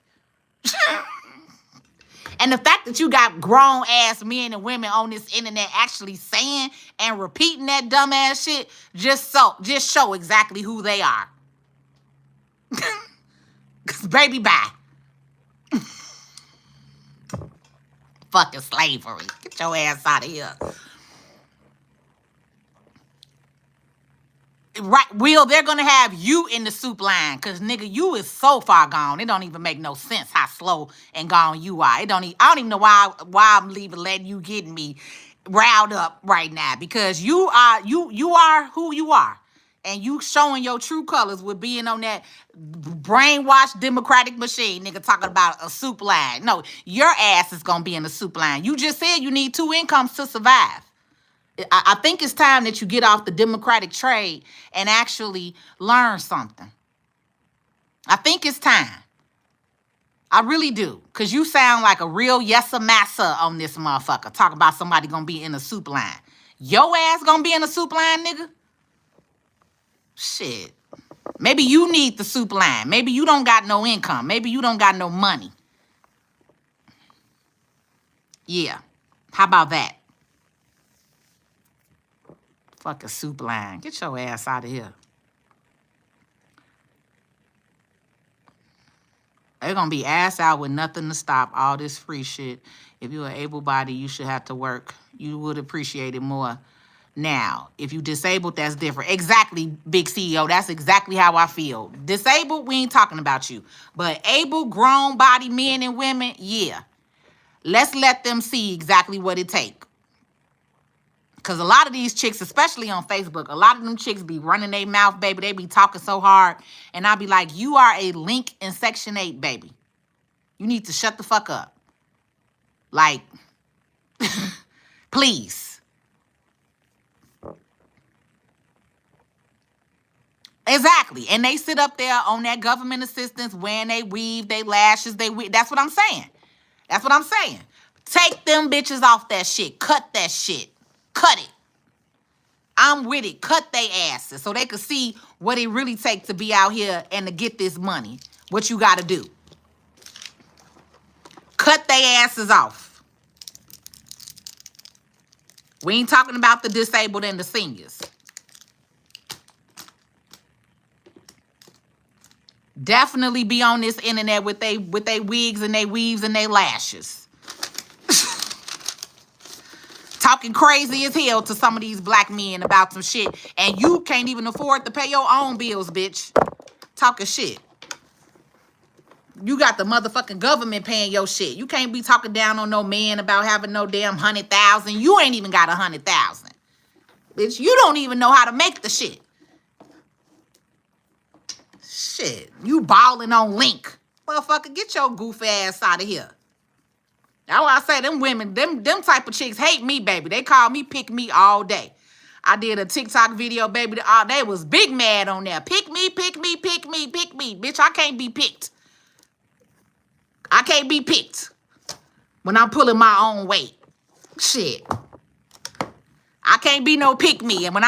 And the fact that you got grown ass men and women on this internet actually saying and repeating that dumbass shit, just show exactly who they are. Cause baby, bye. Fucking slavery. Get your ass out of here. Right, Will, they're gonna have you in the soup line, cause nigga, you is so far gone. It don't even make no sense how slow and gone you are. I don't even know why I'm letting you get me riled up right now, because you are who you are, and you showing your true colors with being on that brainwashed Democratic machine, nigga, talking about a soup line. No, your ass is gonna be in the soup line. You just said you need 2 incomes to survive. I think it's time that you get off the Democratic trade and actually learn something. I think it's time. I really do. Because you sound like a real yes-a massa on this motherfucker. Talk about somebody going to be in a soup line. Your ass going to be in a soup line, nigga? Shit. Maybe you need the soup line. Maybe you don't got no income. Maybe you don't got no money. Yeah. How about that? Fucking soup line. Get your ass out of here. They're going to be ass out with nothing to stop all this free shit. If you're an able-bodied, you should have to work. You would appreciate it more. Now, if you disabled, that's different. Exactly, big CEO. That's exactly how I feel. Disabled, we ain't talking about you. But able, grown body men and women, yeah. Let's let them see exactly what it takes. Because a lot of these chicks, especially on Facebook, a lot of them chicks be running their mouth, baby. They be talking so hard. And I be like, you are a link in Section 8, baby. You need to shut the fuck up. Like, please. Exactly. And they sit up there on that government assistance, wearing they weave, they lashes, that's what I'm saying. That's what I'm saying. Take them bitches off that shit. Cut that shit. Cut it. I'm with it. Cut they asses so they could see what it really takes to be out here and to get this money. What you got to do. Cut they asses off. We ain't talking about the disabled and the seniors. Definitely be on this internet with they wigs and they weaves and they lashes. Talking crazy as hell to some of these black men about some shit. And you can't even afford to pay your own bills, bitch. Talking shit. You got the motherfucking government paying your shit. You can't be talking down on no man about having no damn 100,000. You ain't even got 100,000. Bitch, you don't even know how to make the shit. Shit. You balling on link. Motherfucker, get your goof ass out of here. That's why I say them women, them type of chicks hate me, baby. They call me pick me all day. I did a TikTok video, baby. They was big mad on there. Pick me, pick me, pick me, pick me. Bitch, I can't be picked. I can't be picked when I'm pulling my own weight. Shit. I can't be no pick me, and when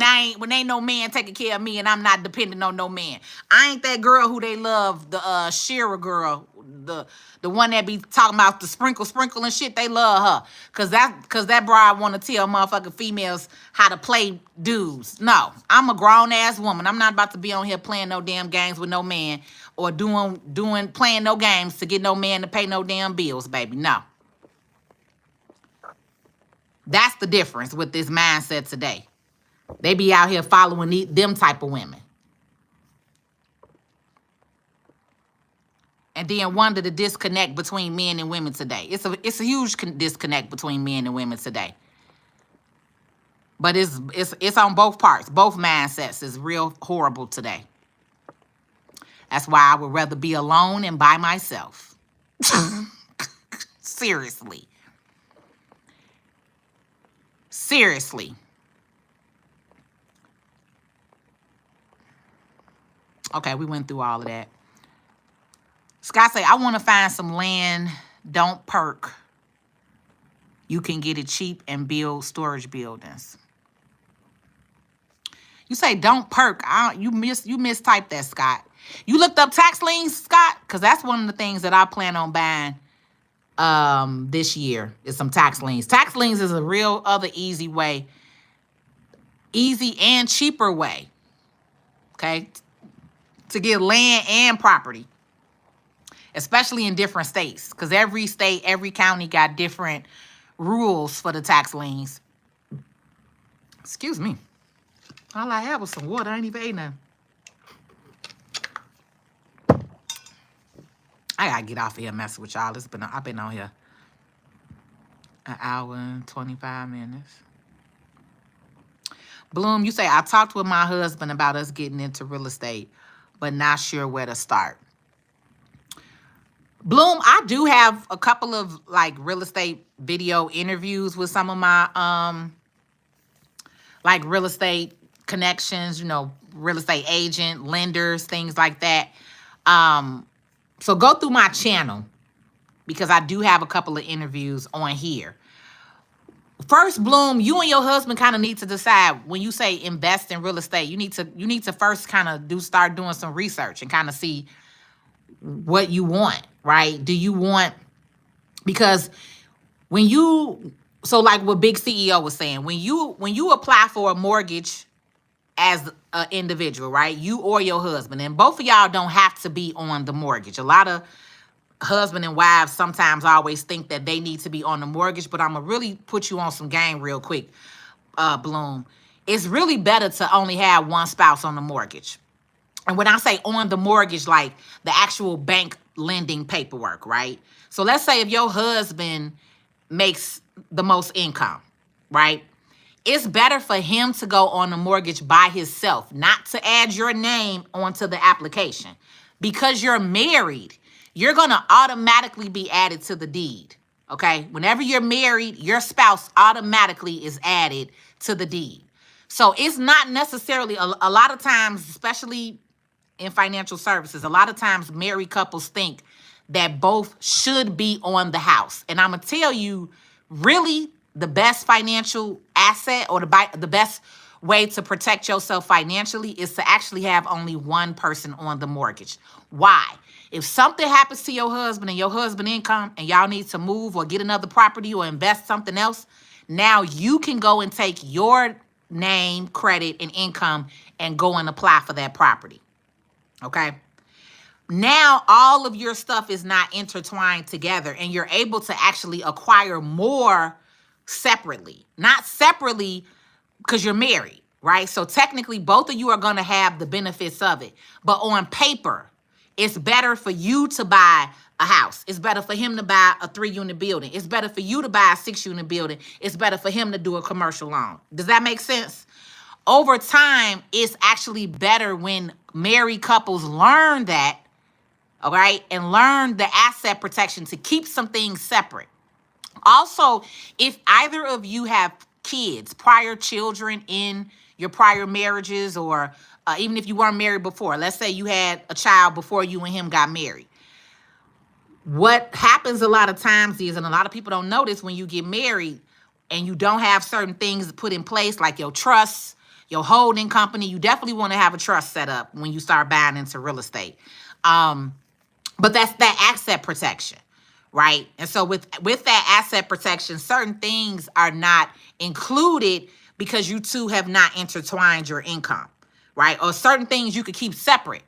ain't no man taking care of me, and I'm not dependent on no man. I ain't that girl who they love, the Shira girl, the one that be talking about the sprinkle and shit. They love her, cause that broad want to tell motherfucking females how to play dudes. No, I'm a grown ass woman. I'm not about to be on here playing no damn games with no man or playing no games to get no man to pay no damn bills, baby. No. That's the difference with this mindset today. They be out here following them type of women. And then wonder the disconnect between men and women today. It's a huge disconnect between men and women today. But it's on both parts. Both mindsets is real horrible today. That's why I would rather be alone and by myself. Seriously. Seriously. Okay, we went through all of that. Scott say, I want to find some land. Don't perk. You can get it cheap and build storage buildings. You say don't perk. You mistyped that, Scott. You looked up tax liens, Scott? Because that's one of the things that I plan on buying this year is some tax liens. Tax liens is a real other easy way. Easy and cheaper way. Okay? To get land and property. Especially in different states. Because every state, every county got different rules for the tax liens. Excuse me. All I had was some water. I ain't even ate nothing. I gotta get off of here messing with y'all. I've been on here an hour and 25 minutes. Bloom, you say, I talked with my husband about us getting into real estate, but not sure where to start. Bloom, I do have a couple of like real estate video interviews with some of my like real estate connections, real estate agent, lenders, things like that. So go through my channel because I do have a couple of interviews on here. First, Bloom, you and your husband kind of need to decide when you say invest in real estate. You need to first kind of start doing some research and kind of see what you want, right? Do you want, because so like what Big CEO was saying, when you apply for a mortgage as an individual, right? You or your husband, and both of y'all don't have to be on the mortgage. A lot of husband and wives sometimes always think that they need to be on the mortgage, but I'm going to really put you on some game real quick, Bloom. It's really better to only have one spouse on the mortgage. And when I say on the mortgage, like the actual bank lending paperwork, right? So let's say if your husband makes the most income, right? It's better for him to go on the mortgage by himself, not to add your name onto the application. Because you're married, you're going to automatically be added to the deed, okay? Whenever you're married, your spouse automatically is added to the deed. So it's not necessarily, a lot of times, especially in financial services, a lot of times married couples think that both should be on the house. And I'm going to tell you, really, the best financial asset or the best way to protect yourself financially is to actually have only one person on the mortgage. Why? If something happens to your husband and your husband income and y'all need to move or get another property or invest something else, now you can go and take your name, credit, and income and go and apply for that property. Okay? Now all of your stuff is not intertwined together and you're able to actually acquire more separately. Not separately because you're married, right? So technically both of you are going to have the benefits of it. But on paper, it's better for you to buy a house. It's better for him to buy a 3-unit building. It's better for you to buy a 6-unit building. It's better for him to do a commercial loan. Does that make sense? Over time, it's actually better when married couples learn that, all right, and learn the asset protection to keep some things separate. Also, if either of you have kids, prior children in your prior marriages, or even if you weren't married before, let's say you had a child before you and him got married. What happens a lot of times is, and a lot of people don't notice when you get married and you don't have certain things put in place, like your trust, your holding company, you definitely want to have a trust set up when you start buying into real estate. But that's that asset protection. Right? And so with that asset protection, certain things are not included because you two have not intertwined your income, right? Or certain things you could keep separate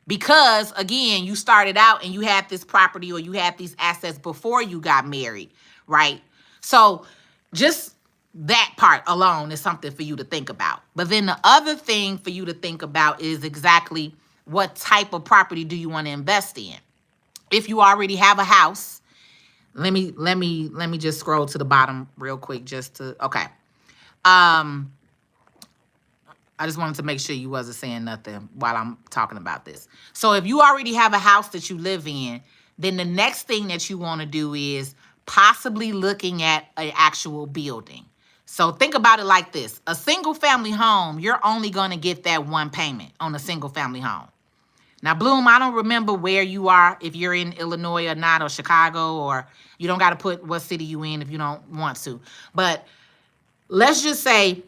because, again, you started out and you had this property or you had these assets before you got married, right? So just that part alone is something for you to think about. But then the other thing for you to think about is exactly what type of property do you want to invest in? If you already have a house, let me just scroll to the bottom real quick just to okay. I just wanted to make sure you wasn't saying nothing while I'm talking about this. So if you already have a house that you live in, then the next thing that you want to do is possibly looking at an actual building. So think about it like this. A single family home, you're only going to get that one payment on a single family home. Now, Bloom, I don't remember where you are, if you're in Illinois or not, or Chicago, or you don't got to put what city you in if you don't want to. But let's just say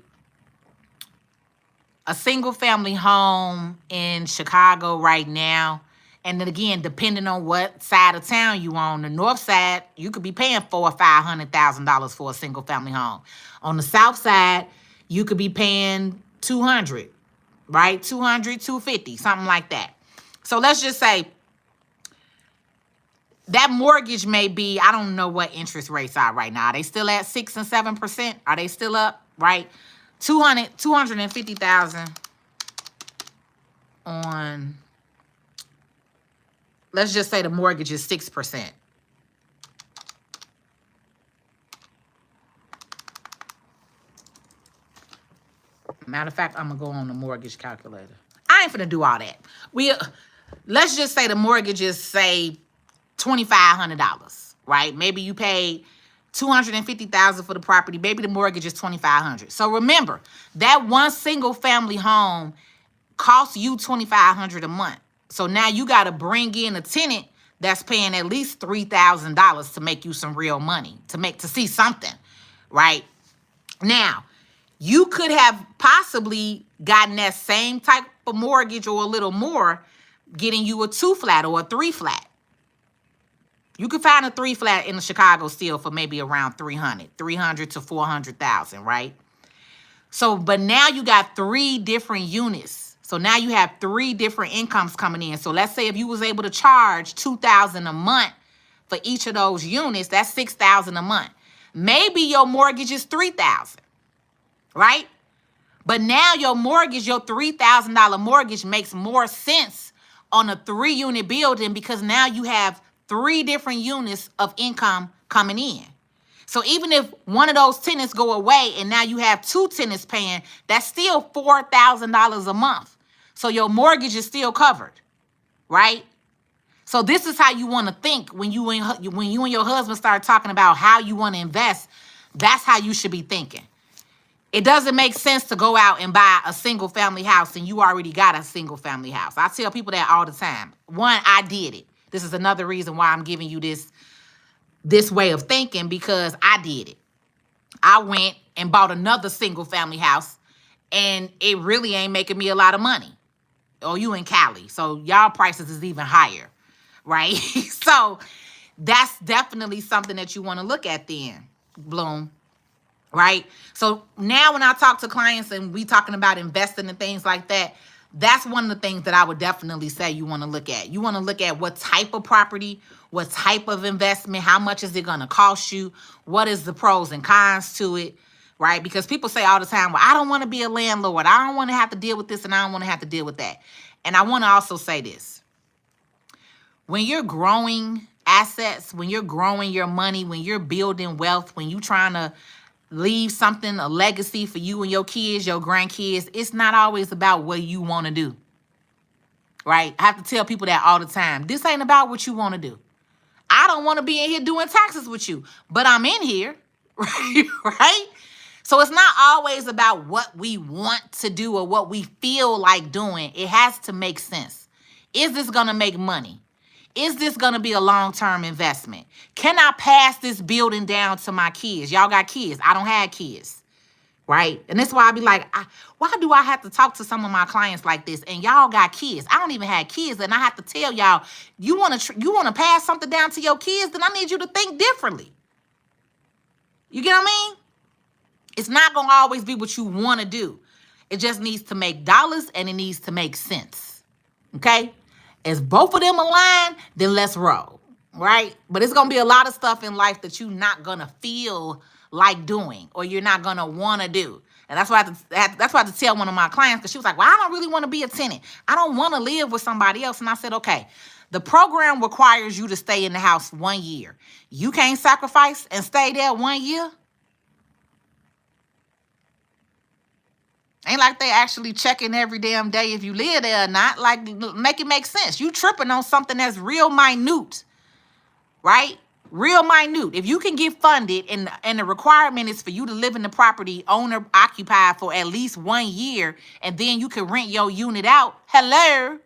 a single family home in Chicago right now, and then again, depending on what side of town you on, the north side, you could be paying $400,000 or $500,000 for a single family home. On the south side, you could be paying $200,000, right? $200,000, $250,000, something like that. So let's just say that mortgage may be, I don't know what interest rates are right now. Are they still at 6 and 7%? Are they still up, right? $250,000 on, let's just say the mortgage is 6%. Matter of fact, I'm gonna go on the mortgage calculator. I ain't finna do all that. Let's just say the mortgage is, say, $2,500, right? Maybe you paid $250,000 for the property. Maybe the mortgage is $2,500. So remember, that one single family home costs you $2,500 a month. So now you got to bring in a tenant that's paying at least $3,000 to make you some real money, to see something, right? Now, you could have possibly gotten that same type of mortgage or a little more, getting you a 2-flat or a 3-flat. You could find a 3-flat in Chicago still for maybe around $300,000 to $400,000, right? So, but now you got 3 different units. So now you have 3 different incomes coming in. So let's say if you was able to charge $2,000 a month for each of those units, that's $6,000 a month. Maybe your mortgage is $3,000, right? But now your mortgage, your $3,000 mortgage makes more sense on a 3-unit building because now you have 3 different units of income coming in. So even if one of those tenants go away and now you have 2 tenants paying, that's still $4,000 a month. So your mortgage is still covered, right? So this is how you want to think when you and your husband start talking about how you want to invest. That's how you should be thinking. It doesn't make sense to go out and buy a single family house and you already got a single family house. I tell people that all the time. One, I did it. This is another reason why I'm giving you this way of thinking, because I did it. I went and bought another single family house and it really ain't making me a lot of money. Oh, you in Cali, so y'all prices is even higher, right? So that's definitely something that you want to look at then, Bloom. Right? So now when I talk to clients and we talking about investing and things like that, that's one of the things that I would definitely say you want to look at. You want to look at what type of property, what type of investment, how much is it going to cost you, what is the pros and cons to it, right? Because people say all the time, well, I don't want to be a landlord. I don't want to have to deal with this and I don't want to have to deal with that. And I want to also say this. When you're growing assets, when you're growing your money, when you're building wealth, when you're trying to leave something, a legacy for you and your kids, your grandkids, it's not always about what you want to do, right? I have to tell people that all the time. This ain't about what you want to do. I don't want to be in here doing taxes with you, but I'm in here, right? So it's not always about what we want to do or what we feel like doing. It has to make sense. Is this going to make money? Is this going to be a long-term investment? Can I pass this building down to my kids? Y'all got kids. I don't have kids, right? And that's why I be like, why do I have to talk to some of my clients like this? And y'all got kids. I don't even have kids. And I have to tell y'all, you want to pass something down to your kids? Then I need you to think differently. You get what I mean? It's not going to always be what you want to do. It just needs to make dollars and it needs to make sense, okay? As both of them align, then let's roll, right? But it's going to be a lot of stuff in life that you're not going to feel like doing or you're not going to want to do. And that's why I had to tell one of my clients, because she was like, well, I don't really want to be a tenant. I don't want to live with somebody else. And I said, okay, The program requires you to stay in the house 1 year. You can't sacrifice and stay there 1 year? Ain't like they actually checking every damn day if you live there or not. Like, make it make sense. You tripping on something that's real minute, right? Real minute. If you can get funded and the requirement is for you to live in the property owner occupied for at least 1 year, and then you can rent your unit out, hello.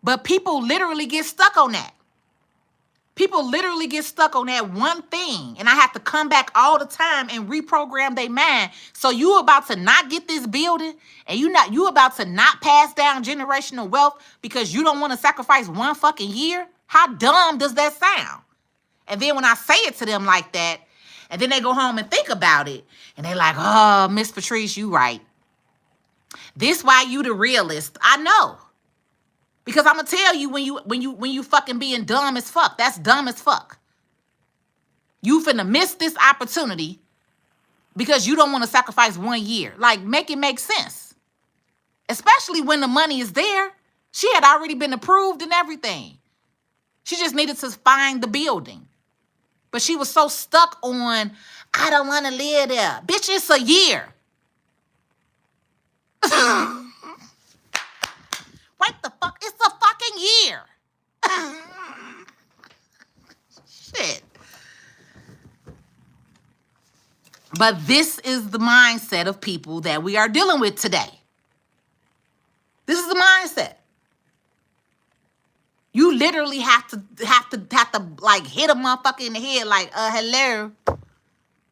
But people literally get stuck on that. People literally get stuck on that one thing, and I have to come back all the time and reprogram their mind. So you about to not get this building, and you about to not pass down generational wealth because you don't want to sacrifice 1 fucking year? How dumb does that sound? And then when I say it to them like that, and then they go home and think about it, and they're like, "Oh, Miss Patrice, you right. This why you the realist." I know. Because I'm gonna tell you when you fucking being dumb as fuck. That's dumb as fuck. You finna miss this opportunity because you don't want to sacrifice 1 year. Like, make it make sense. Especially when the money is there. She had already been approved and everything. She just needed to find the building. But she was so stuck on, I don't want to live there. Bitch, it's a year. What the fuck? It's a fucking year. Shit. But this is the mindset of people that we are dealing with today. This is the mindset. You literally have to like hit a motherfucker in the head like, hello.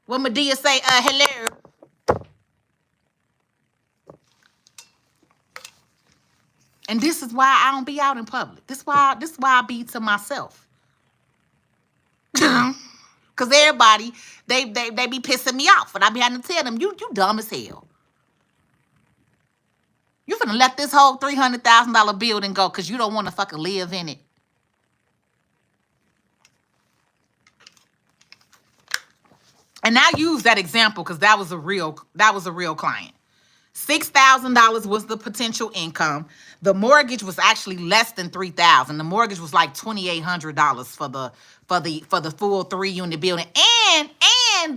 What Medea say, hello. And this is why I don't be out in public. This is why I be to myself. Cause everybody, they be pissing me off. And I be having to tell them, you dumb as hell. You finna let this whole $300,000 building go because you don't want to fucking live in it. And I use that example because that was a real client. $6,000 was the potential income. The mortgage was actually less than $3,000. The mortgage was like $2,800 for the full 3-unit building, and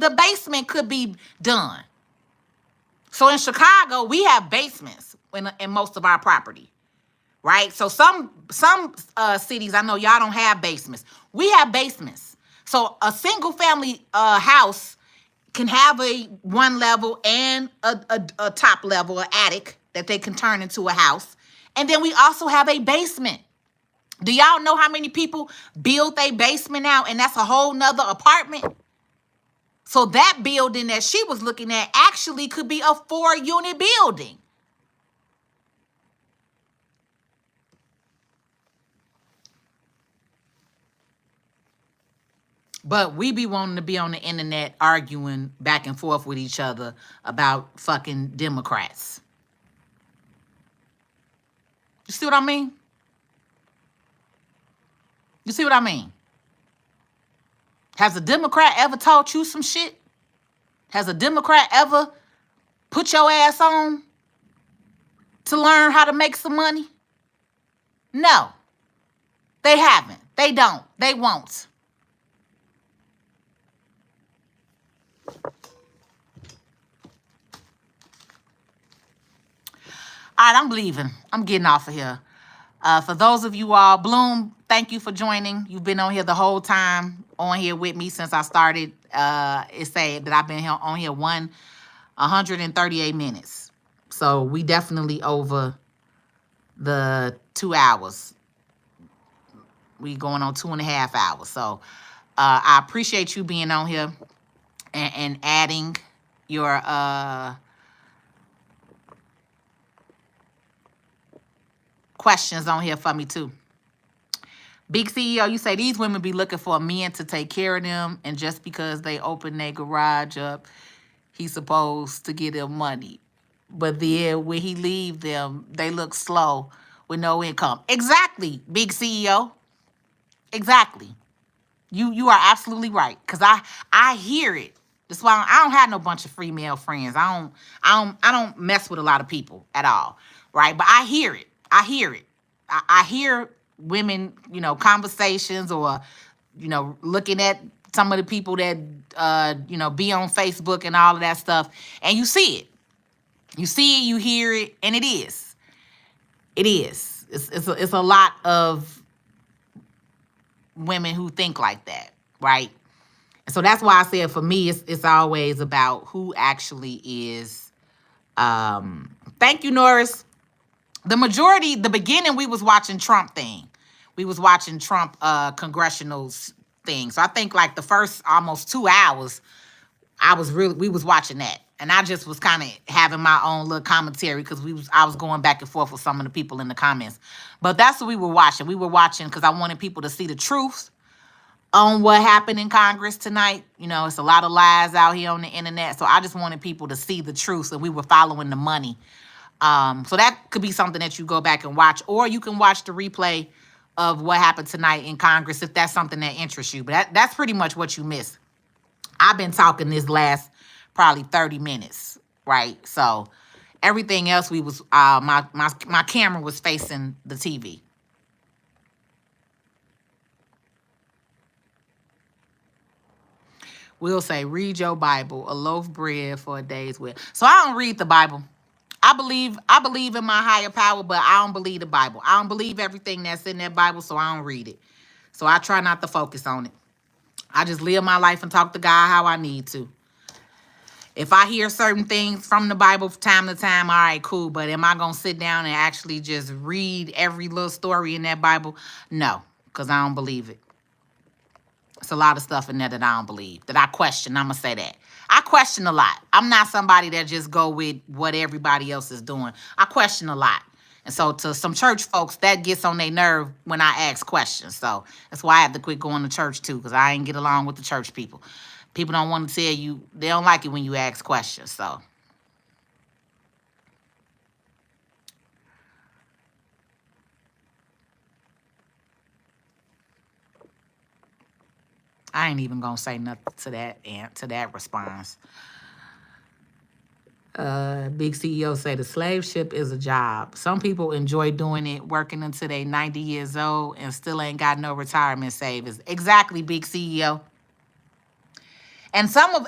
the basement could be done. So in Chicago, we have basements in most of our property, right? So some cities, I know y'all don't have basements. We have basements. So a single family house can have a 1 level and a top level, an attic that they can turn into a house. And then we also have a basement. Do y'all know how many people build their basement out and that's a whole nother apartment? So that building that she was looking at actually could be a 4-unit building. But we be wanting to be on the internet arguing back and forth with each other about fucking Democrats. You see what I mean? You see what I mean? Has a Democrat ever taught you some shit? Has a Democrat ever put your ass on to learn how to make some money? No. They haven't. They don't. They won't. All right, I'm leaving. I'm getting off of here. For those of you all, Bloom, thank you for joining. You've been on here the whole time, on here with me since I started. It said that I've been here on here 138 minutes. So we definitely over the 2 hours. We going on 2.5 hours. So I appreciate you being on here and adding your questions on here for me too. Big CEO, you say these women be looking for a man to take care of them, and just because they open their garage up, he's supposed to give them money. But then when he leave them, they look slow with no income. Exactly, big CEO. Exactly. You are absolutely right. Cause I hear it. That's why I don't have no bunch of free male friends. I don't mess with a lot of people at all. Right? But I hear it. I hear it. I hear women, conversations, or, looking at some of the people that, be on Facebook and all of that stuff. And you see it. You see it, you hear it, and it is. It is. It's a lot of women who think like that, right? And so that's why I said for me, it's always about who actually is. Thank you, Norris. The beginning, we was watching Trump thing. We was watching Trump congressional thing. So I think like the first almost 2 hours, we was watching that. And I just was kind of having my own little commentary because I was going back and forth with some of the people in the comments. But that's what we were watching. We were watching because I wanted people to see the truth on what happened in Congress tonight. It's a lot of lies out here on the internet. So I just wanted people to see the truth, and we were following the money. So that could be something that you go back and watch, or you can watch the replay of what happened tonight in Congress if that's something that interests you. But that's pretty much what you missed. I've been talking this last probably 30 minutes, right? So everything else my camera was facing the TV. We'll say, read your Bible, a loaf of bread for a day's will. So I don't read the Bible. I believe in my higher power, but I don't believe the Bible. I don't believe everything that's in that Bible, so I don't read it. So I try not to focus on it. I just live my life and talk to God how I need to. If I hear certain things from the Bible from time to time, all right, cool. But am I going to sit down and actually just read every little story in that Bible? No, because I don't believe it. It's a lot of stuff in there that I don't believe, that I question. I'm going to say that. I question a lot. I'm not somebody that just go with what everybody else is doing. I question a lot. And so to some church folks, that gets on their nerve when I ask questions. So that's why I have to quit going to church too, because I ain't get along with the church people. People don't want to tell you, they don't like it when you ask questions. So I ain't even going to say nothing to that response. Big CEO say the slave ship is a job. Some people enjoy doing it, working until they 90 years old and still ain't got no retirement savings. Exactly, big CEO. And some of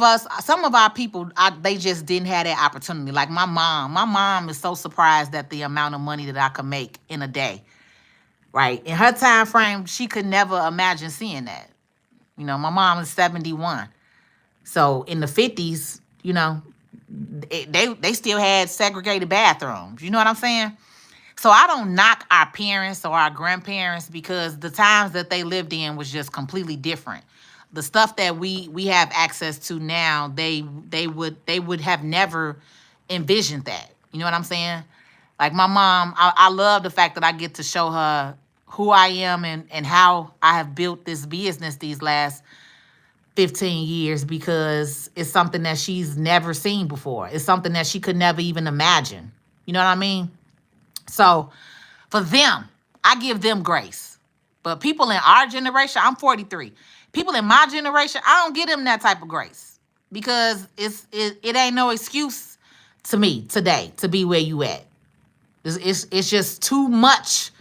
us, some of our people, they just didn't have that opportunity. Like my mom. My mom is so surprised at the amount of money that I could make in a day. Right? In her time frame, she could never imagine seeing that. My mom is 71. So in the 50s, they still had segregated bathrooms. You know what I'm saying? So I don't knock our parents or our grandparents because the times that they lived in was just completely different. The stuff that we have access to now, they would have never envisioned that. You know what I'm saying? Like my mom, I love the fact that I get to show her who I am and how I have built this business these last 15 years because it's something that she's never seen before. It's something that she could never even imagine. You know what I mean? So for them, I give them grace. But people in our generation, I'm 43. People in my generation, I don't give them that type of grace because it ain't no excuse to me today to be where you at. It's just too much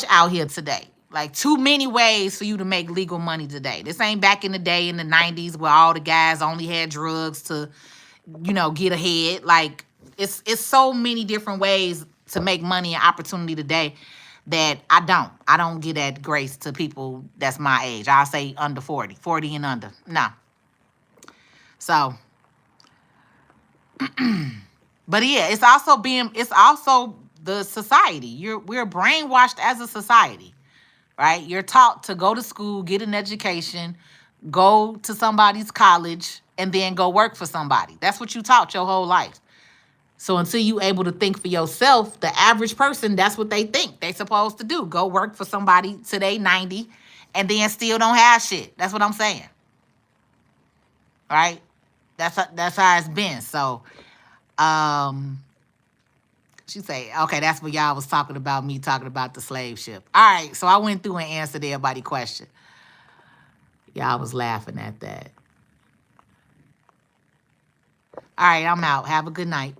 out here today. Like too many ways for you to make legal money today. This ain't back in the day in the 90s where all the guys only had drugs to, get ahead. Like it's so many different ways to make money and opportunity today that I don't give that grace to people that's my age. I'll say under 40 and under. No. So, but yeah, it's also the society. We're brainwashed as a society. Right? You're taught to go to school, get an education, go to somebody's college, and then go work for somebody. That's what you taught your whole life. So until you're able to think for yourself, the average person, that's what they think they're supposed to do. Go work for somebody till they 90 and then still don't have shit. That's what I'm saying. Right? That's how it's been. So, she say, okay, that's what y'all was talking about, me talking about the slave ship. All right, so I went through and answered everybody's question. Y'all was laughing at that. All right, I'm out. Have a good night.